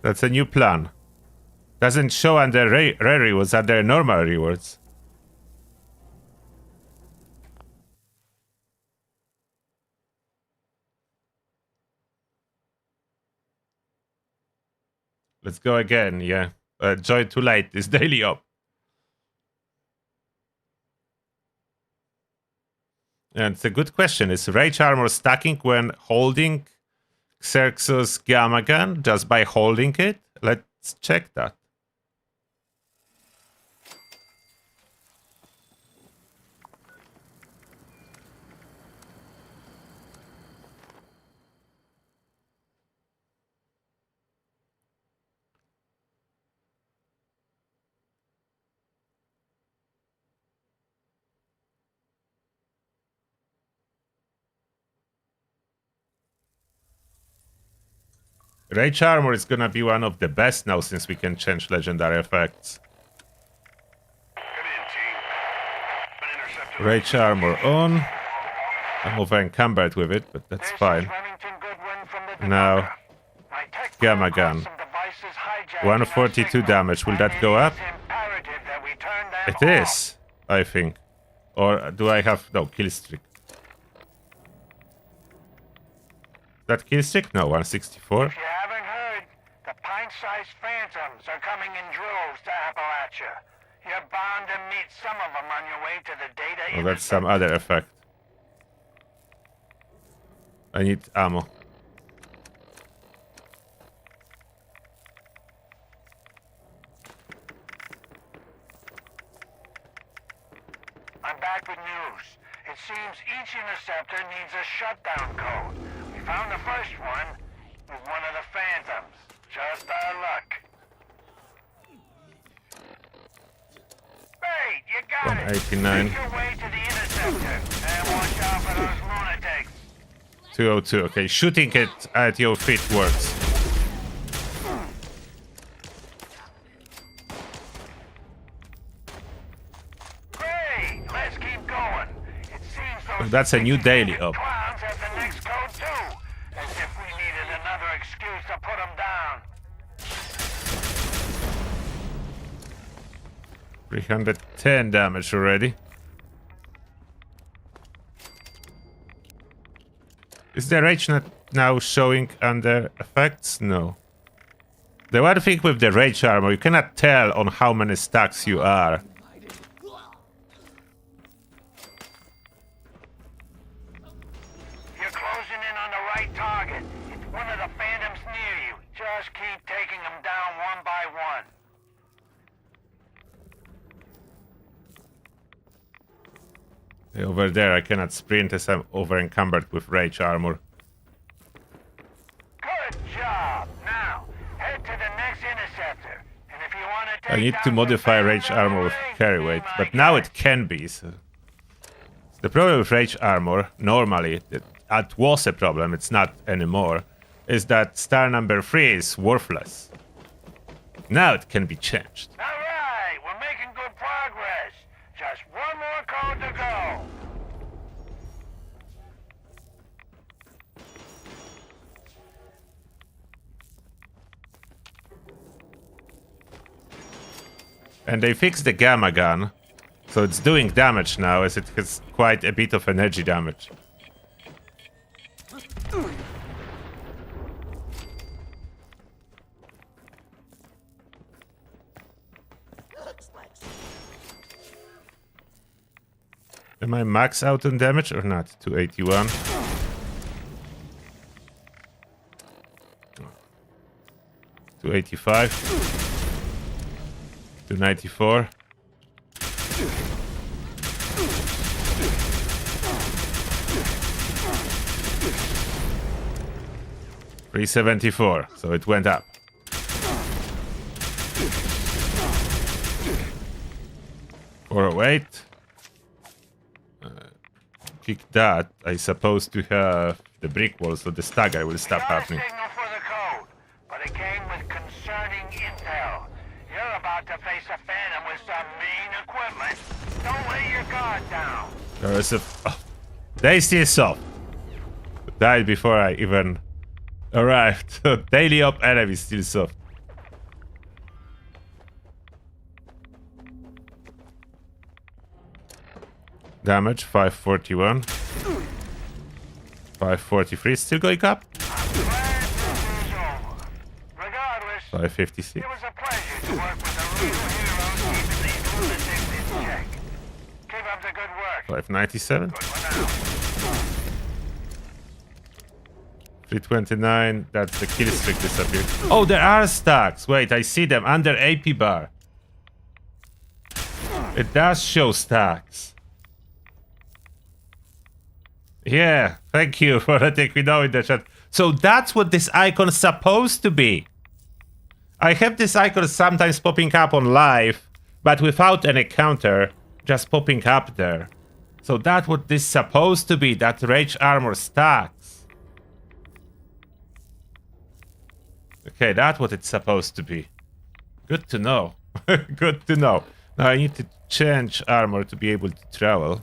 That's a new plan. Doesn't show under rare rewards, under normal rewards. Let's go again, yeah. Join too late, it's daily up. And it's a good question. Is Rage Armor stacking when holding Xerxes Gamma Gun just by holding it? Let's check that. Rage Armor is gonna be one of the best now since we can change legendary effects. Come in, team. An interceptor. Rage Armor on. I'm over encumbered with it, but that's This is fine. Remington Goodwin from the Now, Dakota. My tech Gamma crew gun. caught some devices hijacking 142 our signal, damage. Will that and go it up? is imperative that we turn them It off. is, I think. Or do I have... No, kill streak. That kill streak? No, 164. If you haven't heard, the pint-sized phantoms are coming in droves to Appalachia. You're bound to meet some of them on your way to the data. Oh, that's some other effect. I need ammo. I'm back with news. It seems each interceptor needs a shutdown code. We found the first one with one of the phantoms. Just our luck. Hey, you got it. 189. Make your way to the interceptor and watch out for those lunatics. 202. Okay, shooting it at your feet works. Great, let's keep going. It seems those That's a new daily up. clowns have the next code too. As if we needed another excuse to put them down. 310 damage already. Is the rage not now showing under effects? No. The one thing with the rage armor, you cannot tell on how many stacks you are. You're closing in on the right target. It's one of the phantoms near you. Just keep taking them down one by one. Over there, I cannot sprint as I'm over encumbered with rage armor. Good job. Now, head to the next interceptor. And if you want to I need to modify rage armor with carry weight, but now it can be. So. The problem with rage armor, normally, it was a problem, it's not anymore, is that star number 3 is worthless. Now it can be changed. All right, we're making good progress. Just one more code to go. And they fixed the gamma gun, so it's doing damage now as it has quite a bit of energy damage. Am I max out on damage or not? 281. To 85. 294. 374, so it went up. $408. Kick that. I suppose to have the brick wall, so the stagger will stop Got a happening. signal for the code, but it came with concerning intel. You're about to face a phantom with some mean equipment. Don't lay your guard down. There is a... Oh, they still soft. Died before I even arrived. Daily op enemy still soft. Damage 541. 543 still going up. Regardless, 556. it was a pleasure to work with a real hero keeping these lunatics in check. Keep up the good work. 597. Good one now. 329. That's the kill streak disappeared. Oh, there are stacks. Wait, I see them under AP bar. It does show stacks. Yeah, thank you for letting me know in the chat. So that's what this icon is supposed to be. I have this icon sometimes popping up on live, but without any counter, just popping up there. So that's what this is supposed to be, that rage armor stacks. Okay, that's what it's supposed to be. Good to know. Good to know. Now I need to change armor to be able to travel.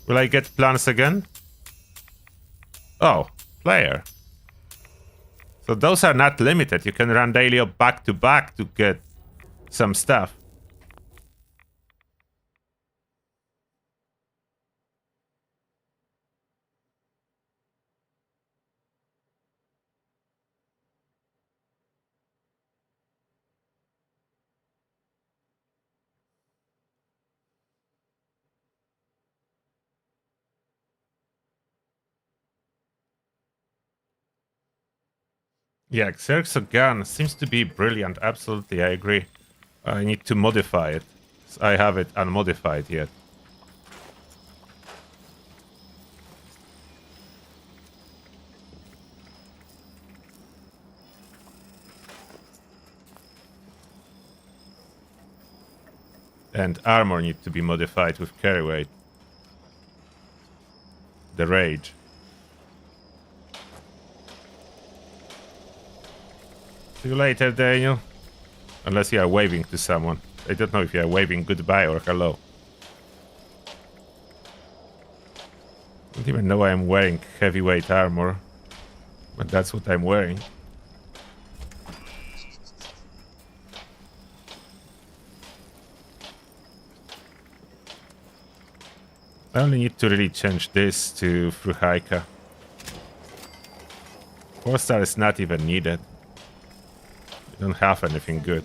Will I get plans again? Oh, player. So those are not limited. You can run daily up back to back to get some stuff. Yeah, Xerxes gun seems to be brilliant. Absolutely, I agree. I need to modify it. I have it unmodified yet. And armor needs to be modified with carry weight. The rage. See you later, Daniel. Unless you are waving to someone. I don't know if you are waving goodbye or hello. Don't even know I'm wearing heavyweight armor. But that's what I'm wearing. I only need to really change this to Fruhaika. 4-star is not even needed. Don't have anything good.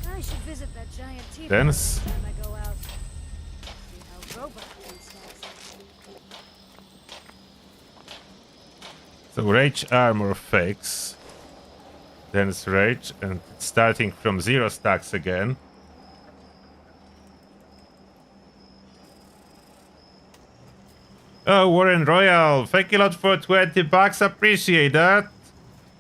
I should visit that giant teepee Dennis. next time I go out. See how robot things next. So rage armor fakes. Dennis rage and it's starting from 0 stacks again. Oh, Warren Royal, thank you a lot for 20 bucks, appreciate that.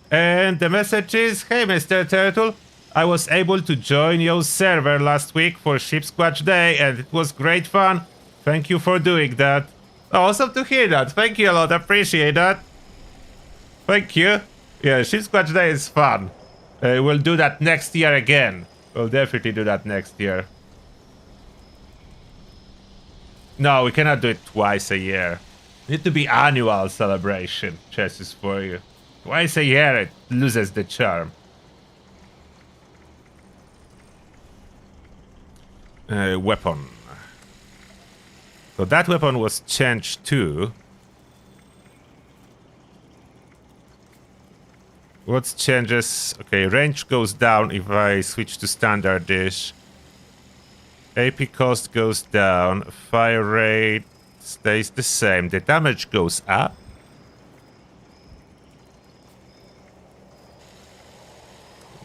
And the message is, hey Mr. Turtle, I was able to join your server last week for Ship Squatch Day and it was great fun. Thank you for doing that. Awesome to hear that, thank you a lot, appreciate that. Thank you. Yeah, Ship Squatch Day is fun. We'll do that next year again. We'll definitely do that next year. No, we cannot do it twice a year. It need to be annual celebration. Chess is for you. Twice a year it loses the charm. Weapon. So that weapon was changed too. What changes? Okay, range goes down if I switch to standard dish. AP cost goes down, fire rate stays the same, the damage goes up.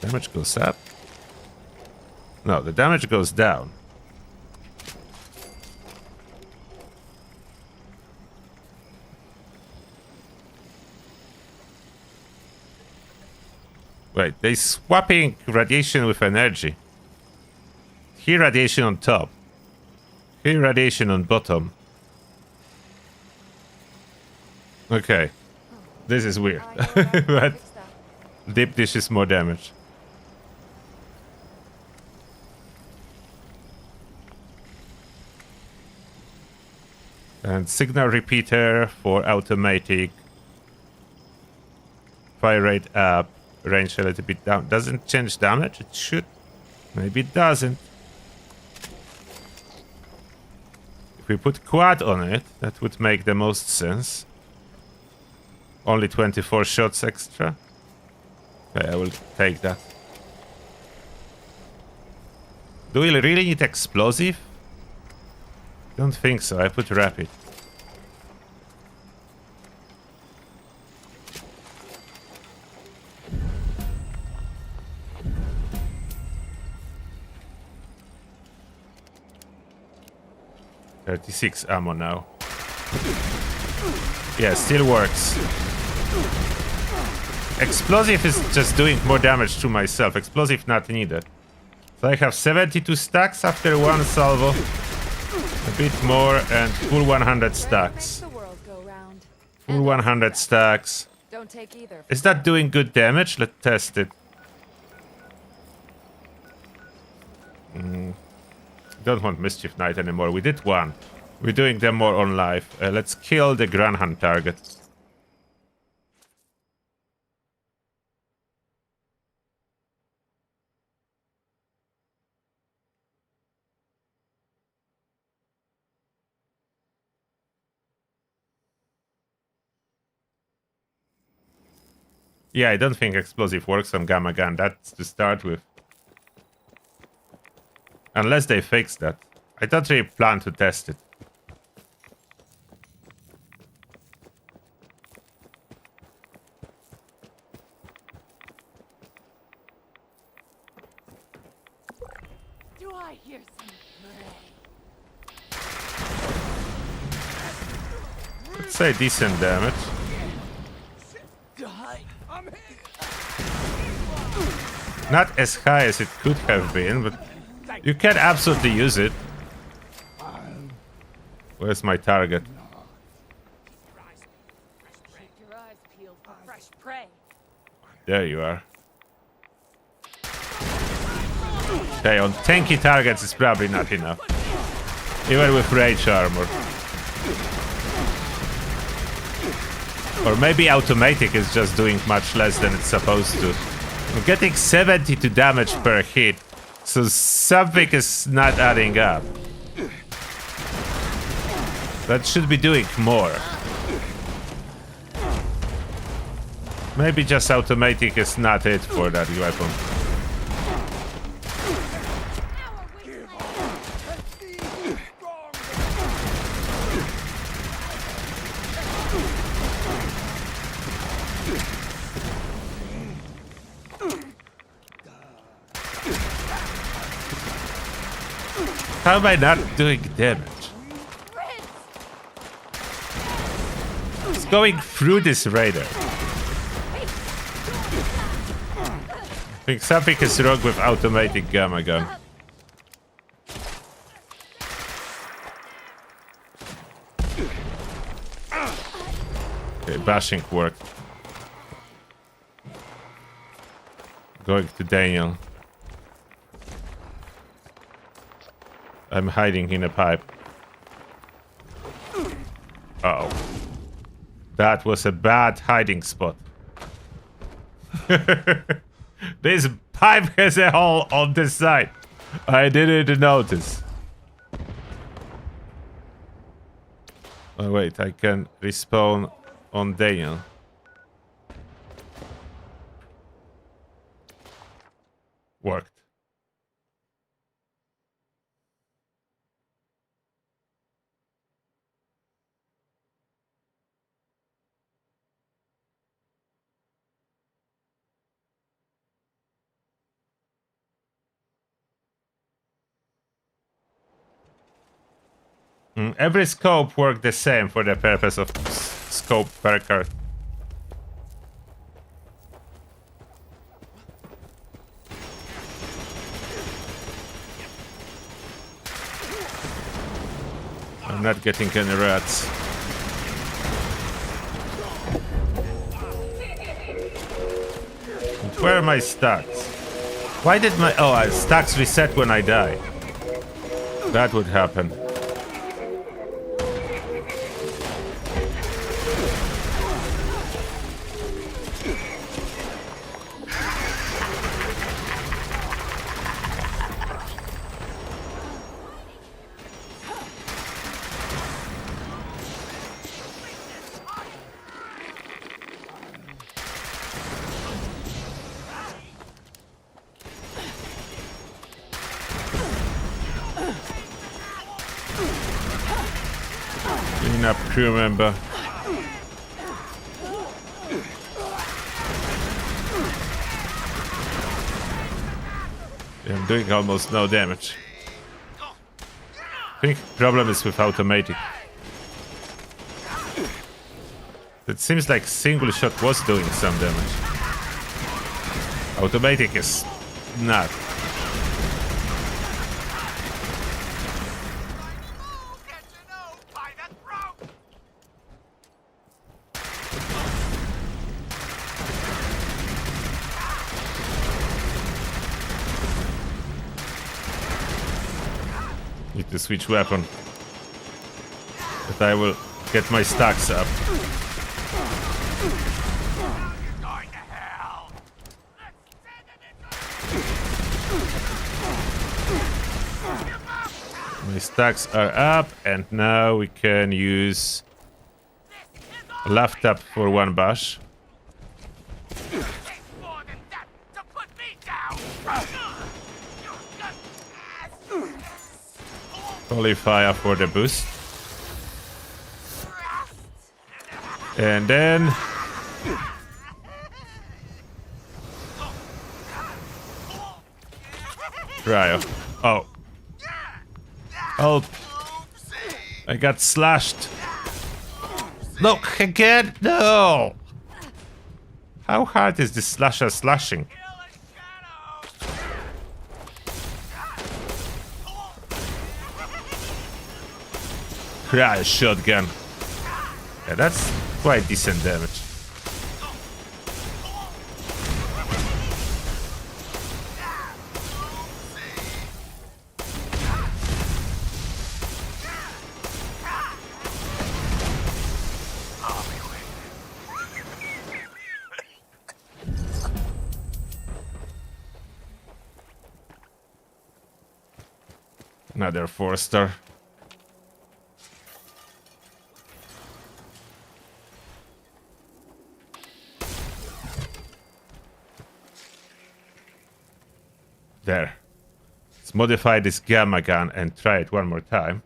Damage goes up? No, the damage goes down. Wait, they swapping radiation with energy. Here radiation on top. Here radiation on bottom. Okay. This is weird. But deep dish is more damage. And signal repeater for automatic. Fire rate up. Range a little bit down. Doesn't change damage? It should. Maybe it doesn't. If we put quad on it, that would make the most sense. Only 24 shots extra. Okay, I will take that. Do we really need explosive? Don't think so. I put rapid. .36 ammo now. Yeah, still works. Explosive is just doing more damage to myself. Explosive not needed. So I have 72 stacks after one salvo. A bit more and full 100 stacks. Full 100 stacks. Don't take either. Is that doing good damage? Let's test it. Don't want Mischief Knight anymore. We did one. We're doing them more on live. Let's kill the Granhan target. Yeah, I don't think explosive works on Gamma Gun. That's to start with. Unless they fix that. I don't really plan to test it. Do I hear some bray? Let's say decent damage. Not as high as it could have been, but you can absolutely use it. Where's my target? Keep your eyes peeled for fresh prey. There you are. Okay, on tanky targets it's probably not enough. Even with rage armor. Or maybe automatic is just doing much less than it's supposed to. I'm getting 72 damage per hit, so something is not adding up. That should be doing more. Maybe just automatic is not it for that weapon. How am I not doing damage? It's going through this radar. I think something is wrong with automatic Gamma Gun. Okay, bashing worked. Going to Daniel. I'm hiding in a pipe. Uh-oh. That was a bad hiding spot. This pipe has a hole on the side. I didn't notice. Oh wait, I can respawn on Daniel. Worked. Every scope worked the same for the purpose of scope per card. I'm not getting any rats. And where are my stacks? Why did my... Oh, stacks reset when I die. That would happen. Clean up crew member. I'm doing almost no damage. I think the problem is with automatic. It seems like single shot was doing some damage. Automatic is not. Need to switch weapon. But I will get my stacks up. My stacks are up, and now we can use left tap for one bash. Holy fire for the boost. And then Cryo. Oh. Help. I got slashed. Look again. No. How hard is this slasher slashing? Cryo shotgun. Yeah, that's quite decent damage. Another 4-star. There. Let's modify this gamma gun and try it one more time.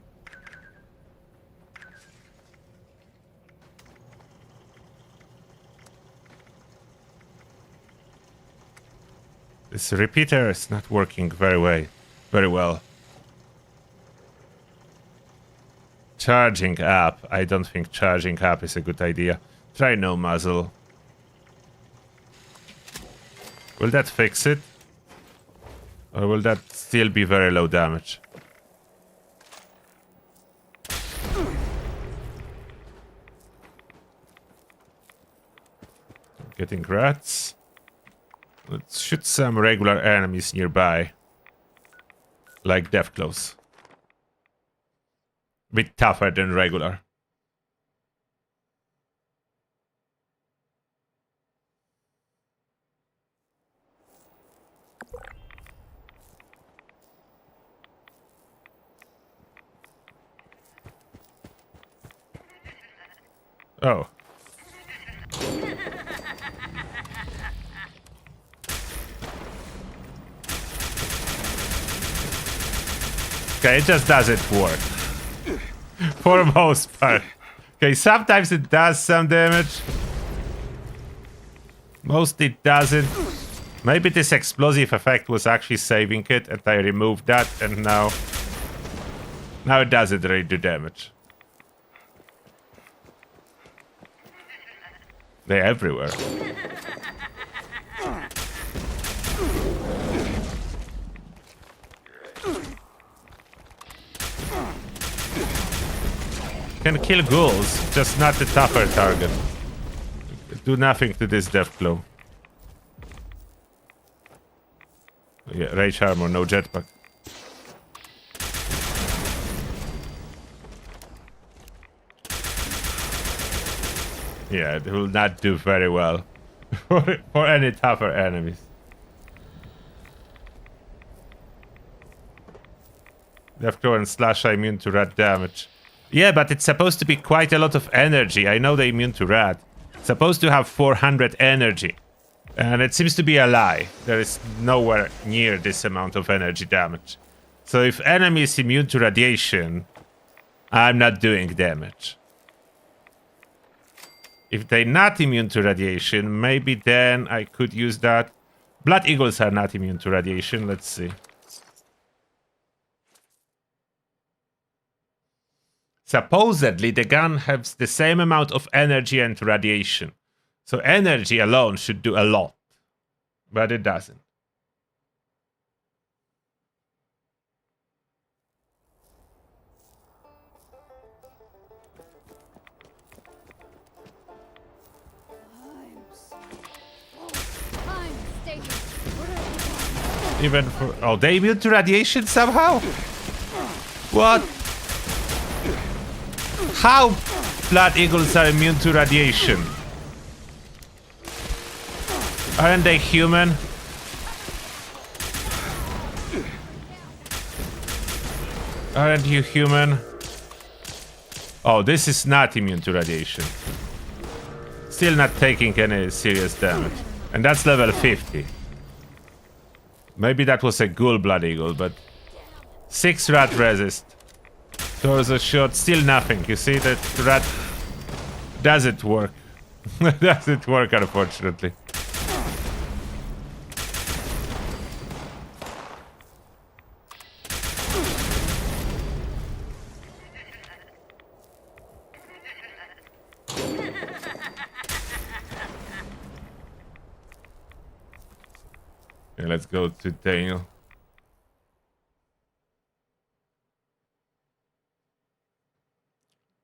This repeater is not working very well. Charging up. I don't think charging up is a good idea. Try no muzzle. Will that fix it? Or will that still be very low damage? Getting rats. Let's shoot some regular enemies nearby. Like Deathclaws. Bit tougher than regular. Oh. Okay, it just doesn't work. For the most part. Okay, sometimes it does some damage. Mostly it doesn't. Maybe this explosive effect was actually saving it and I removed that and now Now it doesn't really do damage. They're everywhere. Can kill ghouls, just not the tougher target. Do nothing to this Deathclaw. Yeah, rage armor, no jetpack. Yeah, it will not do very well for any tougher enemies. Deathclaw and Slash are immune to rat damage. Yeah, but it's supposed to be quite a lot of energy. I know they're immune to rat. It's supposed to have 400 energy. And it seems to be a lie. There is nowhere near this amount of energy damage. So if enemy is immune to radiation, I'm not doing damage. If they're not immune to radiation, maybe then I could use that. Blood Eagles are not immune to radiation. Let's see. Supposedly, the gun has the same amount of energy and radiation. So energy alone should do a lot. But it doesn't. Even for... Oh, they immune to radiation somehow? What? How Blood Eagles are immune to radiation? Aren't they human? Aren't you human? Oh, this is not immune to radiation. Still not taking any serious damage. And that's level 50. Maybe that was a ghoul Blood Eagle, but 6 rat resist. Torso shot, still nothing. You see that rat doesn't work. Doesn't work, unfortunately. Okay, let's go to Daniel.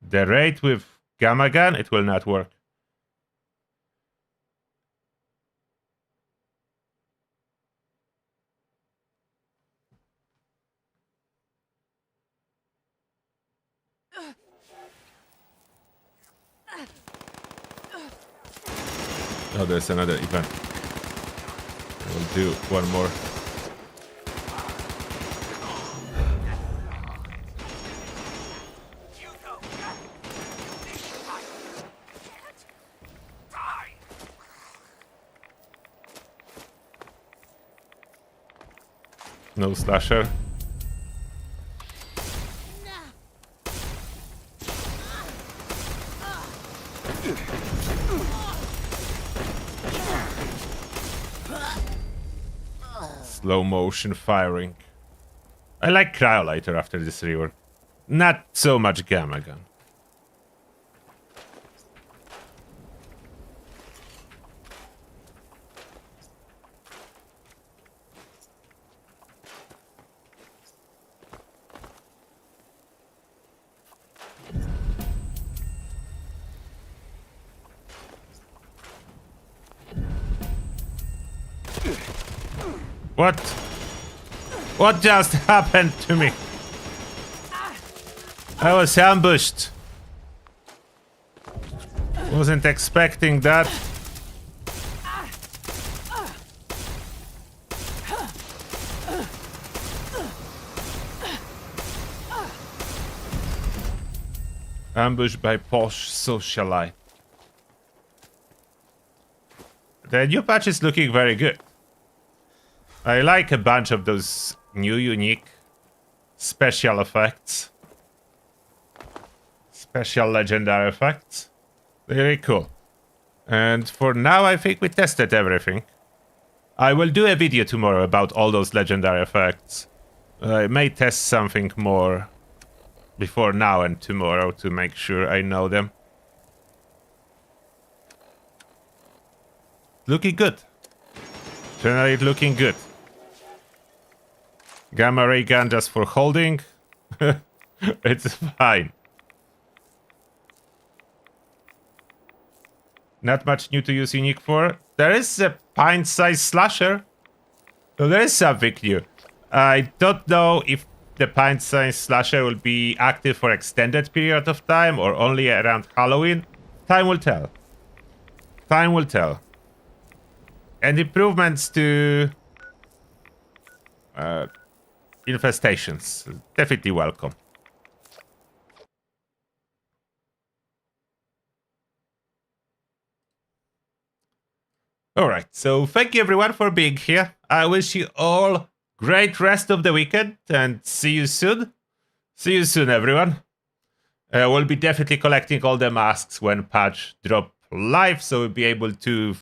The raid with Gamma Gun, it will not work. Oh, there's another event. We'll do one more. No slasher. Slow motion firing. I like Cryolighter after this rework. Not so much Gamma Gun. What? What just happened to me? I was ambushed. Wasn't expecting that. Ambushed by posh socialite. The new patch is looking very good. I like a bunch of those new unique special effects. Special legendary effects. Very cool. And for now, I think we tested everything. I will do a video tomorrow about all those legendary effects. I may test something more before now and tomorrow to make sure I know them. Looking good. Generally looking good. Gamma ray gun just for holding. It's fine. Not much new to use unique for. There is a pint-sized slasher. So there is something new. I don't know if the pint-sized slasher will be active for extended period of time or only around Halloween. Time will tell. Time will tell. And improvements to infestations. Definitely welcome. Alright, so thank you everyone for being here. I wish you all great rest of the weekend and see you soon. See you soon, everyone. We'll be definitely collecting all the masks when patch drop live, so we'll be able to